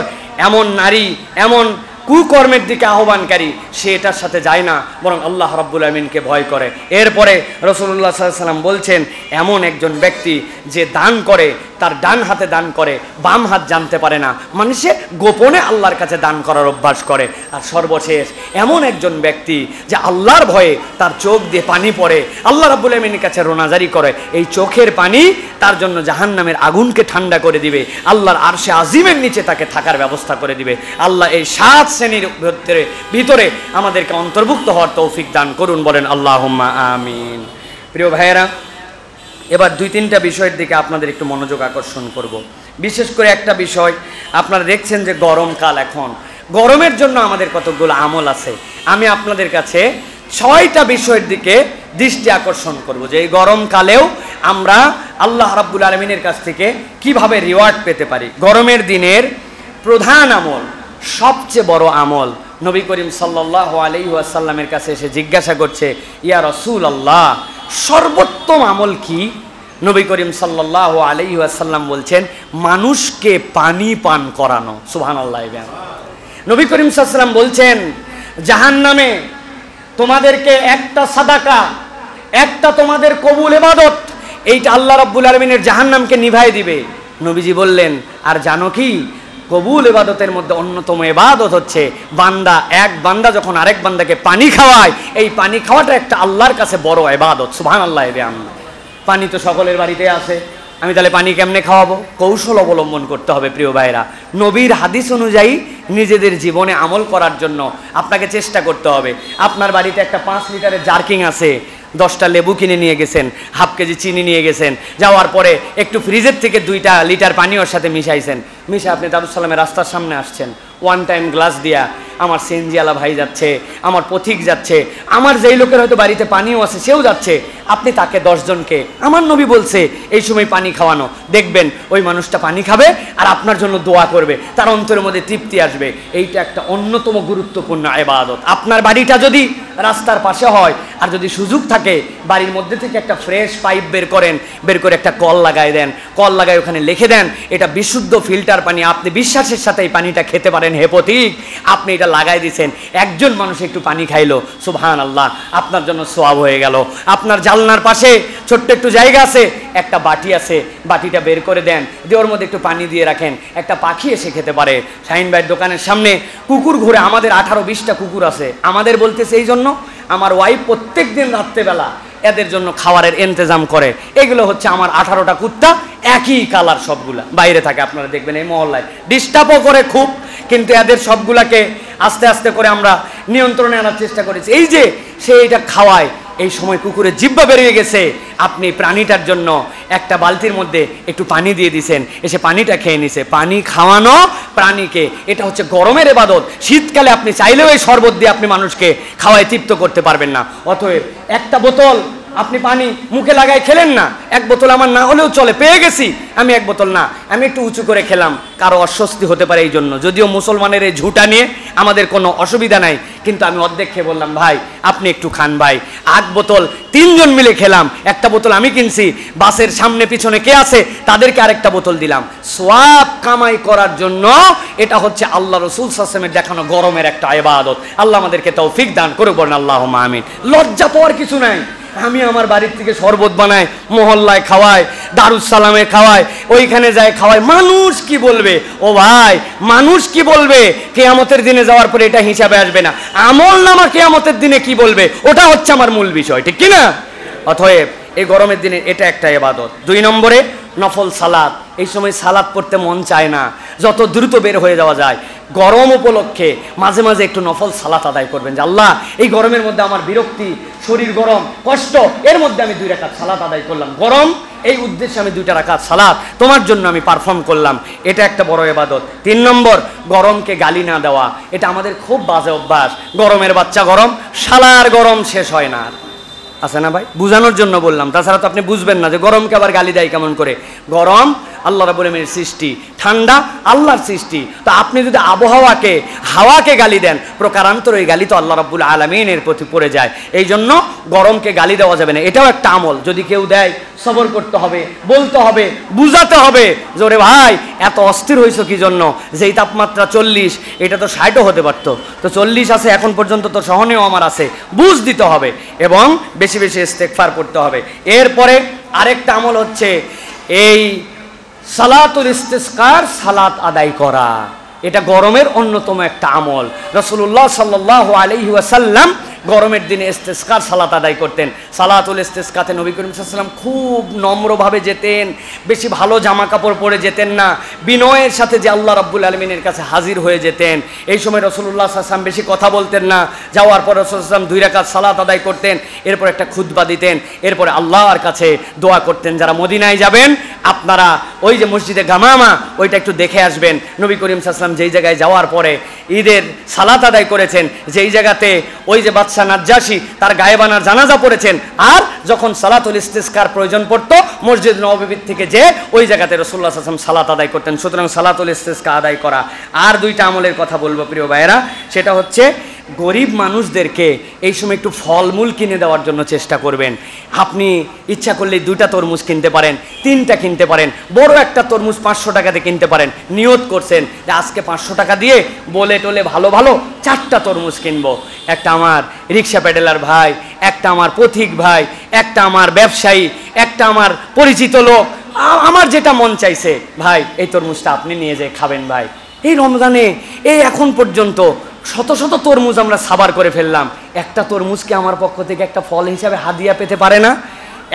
এমন নারী, এমন কুকর্মের দিকে আহ্বানকারী সে এটার সাথে যায় না, বরং আল্লাহ রাব্বুল আমিনকে ভয় করে। এরপরে রাসূলুল্লাহ সাল্লাল্লাহু আলাইহি ওয়াসাল্লাম বলছেন, এমন একজন ব্যক্তি যে দান করে, তার ডান হাতে দান করে, বাম হাত জানতে পারে না, মানে সে গোপনে আল্লাহর কাছে দান করার অভ্যাস করে। আর সর্বশেষ, এমন একজন ব্যক্তি যে আল্লাহর ভয়ে তার চোখ দিয়ে পানি পড়ে, আল্লাহ রাব্বুল আমিনের কাছে রোনাজারি করে, এই চোখের পানি তার জন্য জাহান্নামের আগুনকে ঠান্ডা করে দিবে, আল্লাহর আরশে আজিমের নিচে তাকে থাকার ব্যবস্থা করে দিবে। আল্লাহ এই 7 শ্রেণীর ভিতরে আমাদেরকে অন্তর্ভুক্ত হওয়ার তৌফিক দান করুন, বলেন আল্লাহুম্মা আমিন। প্রিয় ভাইয়েরা, এবার 2-3টা বিষয়ের দিকে আপনাদের একটু মনোযোগ আকর্ষণ করব। বিশেষ করে একটা বিষয়, আপনারা দেখছেন যে গরমকাল, এখন গরমের জন্য আমাদের কতগুলো আমল আছে। আমি আপনাদের কাছে 6টা বিষয়ের দিকে দৃষ্টি আকর্ষণ করব যে এই গরমকালেও আমরা আল্লাহ রাব্বুল আলামিনের কাছ থেকে কিভাবে রিওয়ার্ড পেতে পারি। গরমের দিনের প্রধান আমল, সবচেয়ে বড় আমল, নবী করিম সাল্লাল্লাহু আলাইহি ওয়াসাল্লামের কাছে এসে জিজ্ঞাসা করছে, ইয়া রাসূলুল্লাহ, সর্বোত্তম আমল কি? নবী করিম সাল্লাল্লাহু আলাইহি ওয়াসাল্লাম বলছেন, মানুষকে পানি পান করানো। সুবহানাল্লাহ। নবী করিম সাল্লাল্লাহু আলাইহি ওয়াসাল্লাম বলছেন, জাহান্নামে তোমাদেরকে একটা সাদাকা, একটা তোমাদের কবুল ইবাদত, এইটা আল্লাহ রাব্বুল আলামিনের জাহান্নামকে নিভাই দিবে। নবীজি বললেন, আর জানো কি? কবুল ইবাদতের মধ্যে অন্যতম ইবাদত হচ্ছে এক বান্দা যখন আরেক বান্দাকে পানি খাওয়ায়, এই পানি খাওয়াটা একটা আল্লাহর কাছে বড় ইবাদত। সুবহানাল্লাহ। পানি তো সকলের বাড়িতে আছে, আমি তাহলে পানি কেমনে খাওয়াবো? কৌশল অবলম্বন করতে হবে প্রিয় ভাইরা। নবীর হাদিস অনুযায়ী নিজেদের জীবনে আমল করার জন্য আপনাকে চেষ্টা করতে হবে। আপনার বাড়িতে একটা 5 লিটারের জার্কিং আছে, 10টা লেবু কিনে নিয়ে গেছেন, হাফ কেজি চিনি নিয়ে গেছেন, যাওয়ার পরে একটু ফ্রিজের থেকে 2টা লিটার পানি ওর সাথে মিশাইছেন, মিশে আপনি দারুস সালামের রাস্তার সামনে আসছেন, 1 টাইম গ্লাস দিয়া আমার সিএনজিওয়ালা ভাই যাচ্ছে, আমার পথিক যাচ্ছে, আমার যেই লোকের হয়তো বাড়িতে পানিও আছে সেও যাচ্ছে, আপনি তাকে 10 জনকে আমার নবী বলছে এই সময় পানি খাওয়ানো, দেখবেন ওই মানুষটা পানি খাবে আর আপনার জন্য দোয়া করবে, তার অন্তরের মধ্যে তৃপ্তি আসবে। এইটা একটা অন্যতম গুরুত্বপূর্ণ ইবাদত। আপনার বাড়িটা যদি রাস্তার পাশে হয় আর যদি সুযোগ থাকে, বাড়ির মধ্যে থেকে একটা ফ্রেশ পাইপ বের করেন, বের করে একটা কল লাগাই দেন, কল লাগাই ওখানে লিখে দেন এটা বিশুদ্ধ ফিল্টার পানি, আপনি বিশ্বাসের সাথে এই পানিটা খেতে পারেন, হে পথিক আপনি এটা লাগাই দিয়েছেন, একজন মানুষ একটু পানি খাইলো, সুবহানাল্লাহ, আপনার জন্য সওয়াব হয়ে গেল। আপনার জানলার পাশে ছোট্ট একটু জায়গা আছে, একটা বাটি আছে, বাটিটা বের করে দেন, দিয়ে ওর মধ্যে একটু পানি দিয়ে রাখেন, একটা পাখি এসে খেতে পারে। শাহিন ভাইয়ের দোকানের সামনে কুকুর ঘুরে, আমাদের 18-20টা কুকুর আছে, আমাদের বলতেছে এই জন্য আমার ওয়াইফ প্রত্যেক দিন রাত্রেবেলা এদের জন্য খাবারের ইন্তজাম করে। এগুলো হচ্ছে আমার 18টা কুত্তা, একই কালার সবগুলা, বাইরে থাকে, আপনারা দেখবেন এই মহল্লায় ডিস্টার্বও করে খুব, কিন্তু এদের সবগুলাকে আস্তে আস্তে করে আমরা নিয়ন্ত্রণে আনার চেষ্টা করেছি। এই যে সে এটা খাওয়ায়, এই সময় কুকুরের জিহ্বা বেরিয়ে গেছে, আপনি প্রাণীটার জন্য একটা বালতির মধ্যে একটু পানি দিয়ে দিয়েছেন, এসে পানিটা খেয়ে নিছে। পানি খাওয়ানো প্রাণীকে, এটা হচ্ছে গরমের ইবাদত। শীতকালে আপনি চাইলেও এই শরবত দিয়ে আপনি মানুষকে খাওয়ায় তৃপ্ত করতে পারবেন না। অতএব একটা বোতল আপনি পানি মুখে লাগাই খেলেন না, 1 বোতল আমার না হলেও চলে, পেয়ে গেছি আমি 1 বোতল না, আমি একটু উঁচু করে খেলাম, কারো অস্বস্তি হতে পারে এই জন্য। যদিও মুসলমানের এই ঝুঁটা নিয়ে আমাদের কোনো অসুবিধা নাই, কিন্তু আমি অর্ধেক খেয়ে বললাম ভাই আপনি একটু খান ভাই। 8 বোতল 3 জন মিলে খেলাম, একটা বোতল আমি কিনছি, বাসের সামনে পিছনে কে আছে তাদেরকে আরেকটা বোতল দিলাম, সওয়াব কামাই করার জন্য। এটা হচ্ছে আল্লাহ রাসূল সাল্লাল্লাহু আলাইহি ওয়াসাল্লামের দেখানো গরমের একটা ইবাদত। আল্লাহ আমাদেরকে তৌফিক দান করুন, বলেন আল্লাহুম্মা আমিন। লজ্জা পাওয়ার কিছু নাই, আমি আমার বাড়ির থেকে শরবত বানাই, মহল্লায় খাওয়াই, দারুস সালামে খাওয়াই, ওইখানে যায় খাওয়াই, মানুষ কি বলবে? ও ভাই, মানুষ কি বলবে? কিয়ামতের দিনে যাওয়ার পরে এটা হিসাবে আসবে না, আমল নামা কিয়ামতের দিনে কি বলবে, ওটা হচ্ছে আমার মূল বিষয়, ঠিক কিনা? অতএব এই গরমের দিনে এটা একটা ইবাদত। 2 নম্বরে নফল সালাত, এই সময় সালাত পড়তে মন চায় না, যত দ্রুত বের হয়ে যাওয়া যায়। গরম উপলক্ষে মাঝে মাঝে একটু নফল সালাত আদায় করবেন, যে আল্লাহ এই গরমের মধ্যে আমার বিরক্তি, শরীর গরম, কষ্ট, এর মধ্যে আমি 2 রাকাত সালাত আদায় করলাম। গরম, এই উদ্দেশ্যে আমি 2টা রাকাত সালাত তোমার জন্য আমি পারফর্ম করলাম, এটা একটা বড় ইবাদত। 3 নম্বর, গরমকে গালি না দেওয়া। এটা আমাদের খুব বাজে অভ্যাস। গরমের বাচ্চা গরম, শালার গরম শেষ হয় না। আছে না ভাই? বুঝানোর জন্য বললাম, তাছাড়া তো আপনি বুঝবেন না যে গরমকে আবার গালি দেয় কেমন করে। গরম আল্লাহ রাব্বুল আলামিনের সৃষ্টি, ঠান্ডা আল্লাহর সৃষ্টি। তো আপনি যদি আবহাওয়াকে, হাওয়াকে গালি দেন, প্রকারান্তর ওই গালি তো আল্লাহ রাব্বুল আলামিনের প্রতি পড়ে যায়। এই জন্য গরমকে গালি দেওয়া যাবে না, এটাও একটা আমল। যদি কেউ দেয়, সবর করতে হবে, বলতে হবে, বুঝাতে হবে যে ওরে ভাই এত অস্থির হয়েছো কি জন্য, যেই তাপমাত্রা 40, এটা তো 60ও হতে পারতো, তো 40 আছে, এখন পর্যন্ত তো সহনীয় আমার আছে, বুঝ দিতে হবে এবং বেশি বেশি ইস্তেগফার করতে হবে। এরপরে আরেকটা আমল হচ্ছে এই সালাতুল ইস্তিসকার, সালাত আদায় করা। এটা গরমের অন্যতম একটা আমল। রাসূলুল্লাহ সাল্লাল্লাহু আলাইহি ওয়াসাল্লাম গরমের দিনে ইস্তিসকার সালাত আদায় করতেন। সালাতুল ইস্তিসকাতে নবী করিম সাল্লাল্লাহু আলাইহি ওয়াসাল্লাম খুব নম্রভাবে যেতেন, বেশি ভালো জামা কাপড় পরে যেতেন না, বিনয়ের সাথে যে আল্লাহ রাব্বুল আলামিনের কাছে হাজির হয়ে যেতেন। এই সময় রাসূলুল্লাহ সাল্লাল্লাহু আলাইহি ওয়াসাল্লাম বেশি কথা বলতেন না। যাওয়ার পর রাসূলুল্লাহ সাল্লাল্লাহু আলাইহি ওয়াসাল্লাম 2 রাকাত সালাত আদায় করতেন, এরপর একটা খুতবা দিতেন, এরপরে আল্লাহর কাছে দোয়া করতেন। যারা মদিনায় যাবেন আপনারা ওই যে মসজিদে গামামা, ওইটা একটু দেখে আসবেন। নবী করিম সাল্লাল্লাহু আলাইহি ওয়াসাল্লাম যেই জায়গায় যাওয়ার পরে ঈদের সালাত আদায় করেছেন, যেই জায়গাতে ওই যে বাদশা নাজ্জাশী তার গায়েবানার জানাজা পড়েছেন, আর যখন সালাতুল ইস্তিসকার প্রয়োজন পড়তো মসজিদ নববী থেকে যে ওই জায়গাতে রাসূলুল্লাহ সাল্লাল্লাহু আলাইহি ওয়াসাল্লাম সালাত আদায় করতেন। সুতরাং সালাতুল ইস্তিসকা আদায় করা। আর 2টা আমলের কথা বলবো প্রিয় ভাইয়েরা, সেটা হচ্ছে গরিব মানুষদেরকে এই সময় একটু ফলমূল কিনে দেওয়ার জন্য চেষ্টা করবেন। আপনি ইচ্ছা করলে 2টা তরমুজ কিনতে পারেন, 3টা কিনতে পারেন, বড় একটা তরমুজ 500 টাকাতে কিনতে পারেন। নিয়ত করছেন যে আজকে 500 টাকা দিয়ে বলে টোলে ভালো ভালো 4টা তরমুজ কিনবো। একটা আমার রিক্সা প্যাডেলার ভাই, একটা আমার পথিক ভাই, একটা আমার ব্যবসায়ী, একটা আমার পরিচিত লোক, আমার যেটা মন চাইছে, ভাই এই তরমুজটা আপনি নিয়ে যেয়ে খাবেন। ভাই এই রমজানে এই এখন পর্যন্ত শত শত তরমুজ আমরা সাবার করে ফেললাম, একটা তরমুজকে আমার পক্ষ থেকে একটা ফল হিসাবে হাদিয়া পেতে পারে না?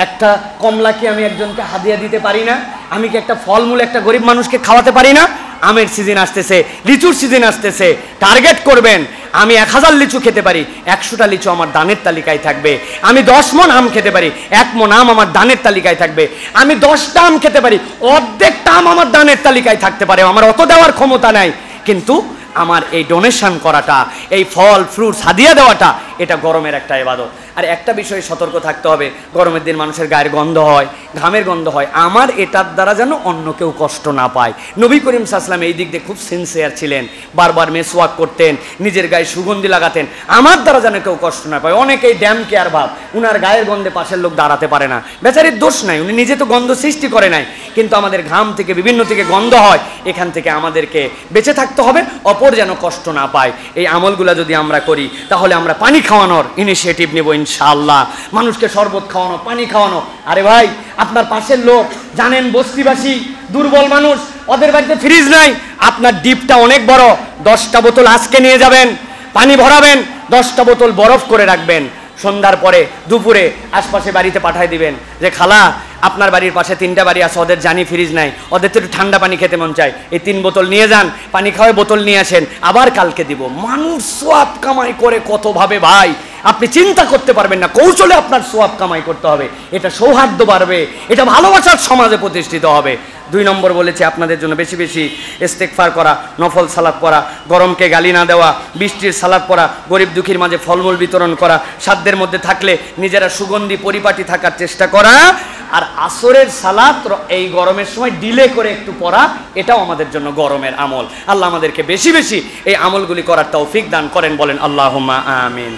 একটা কমলা কি আমি একজনকে হাদিয়া দিতে পারি না? আমি কি একটা ফলমূল একটা গরিব মানুষকে খাওয়াতে পারি না? আমের সিজন আসতেছে, লিচুর সিজন আসতেছে, টার্গেট করবেন আমি 1000 লিচু খেতে পারি, 100টা লিচু আমার দানের তালিকায় থাকবে। আমি 10 মণ আম খেতে পারি, 1 মণ আম আমার দানের তালিকায় থাকবে। আমি 10টা আম খেতে পারি, অর্ধেকটা আম আমার দানের তালিকায় থাকতে পারে। আমার অত দেওয়ার ক্ষমতা নাই, কিন্তু আমার এই ডোনেশন করাটা, এই ফল ফ্রুটস হাদিয়া দেওয়াটা, এটা গরমের একটা ইবাদত। আর একটা বিষয়ে সতর্ক থাকতে হবে, গরমের দিন মানুষের গায়ের গন্ধ হয়, ঘামের গন্ধ হয়, আমার এটার দ্বারা যেন অন্য কেউ কষ্ট না পায়। নবী করিম সাল্লাল্লাহু আলাইহি ওয়াসাল্লাম এই দিক দিয়ে খুব সিনসিয়ার ছিলেন, বারবার মেসওয়াক করতেন, নিজের গায়ে সুগন্ধি লাগাতেন, আমার দ্বারা যেন কেউ কষ্ট না পায়। অনেকেই ড্যাম কেয়ার ভাব, উনার গায়ের গন্ধে পাশের লোক দাঁড়াতে পারে না, বেচারির দোষ নাই, উনি নিজে তো গন্ধ সৃষ্টি করে নাই, কিন্তু আমাদের ঘাম থেকে বিভিন্ন থেকে গন্ধ হয়, এখান থেকে আমাদেরকে বেঁচে থাকতে হবে, অপর যেন কষ্ট না পায়। এই আমলগুলো যদি আমরা করি তাহলে আমরা পানি খাওয়ানোর ইনিশিয়েটিভ নেব ইনশাআল্লাহ। মানুষকে শরবত খাওয়ানো, পানি খাওয়ানো। আরে ভাই আপনার পাশের লোক জানেন বস্তিবাসী দুর্বল মানুষ, ওদের বাড়িতে ফ্রিজ নাই, আপনার ডিপটা অনেক বড়, 10টা বোতল আজকে নিয়ে যাবেন, পানি ভরাবেন, 10টা বোতল বরফ করে রাখবেন, সন্ধ্যার পরে দুপুরে আশপাশে বাড়িতে পাঠিয়ে দিবেন যে খালা আপনার বাড়ির পাশে 3টা বাড়ি আছে, ওদের জানি ফ্রিজ নাই, ওদের তো একটু ঠান্ডা পানি খেতে মন চায়, এই 3 বোতল নিয়ে যান, পানি খাওয়ায় বোতল নিয়ে আসেন, আবার কালকে দিব। মানুষ সোয়াব কামাই করে কতভাবে ভাই আপনি চিন্তা করতে পারবেন না, কৌশলে আপনার সোয়াব কামাই করতে হবে, এটা সৌহার্দ্য বাড়বে, এটা ভালোবাসার সমাজে প্রতিষ্ঠিত হবে। 2 নম্বর বলেছি আপনাদের জন্য বেশি বেশি ইস্তেগফার করা, নফল সালাত পড়া, গরমকে গালি না দেওয়া, বৃষ্টির সালাত পড়া, গরিব দুঃখীর মাঝে ফলমূল বিতরণ করা, সাধ্যের মধ্যে থাকলে নিজেরা সুগন্ধি পরিপাটি থাকার চেষ্টা করা, আর আসরের সালাত এই গরমের সময় ডিলে করে একটু পড়া, এটাও আমাদের জন্য গরমের আমল। আল্লাহ আমাদেরকে বেশি বেশি এই আমলগুলি করার তৌফিক দান করেন, বলেন আল্লাহুম্মা আমিন।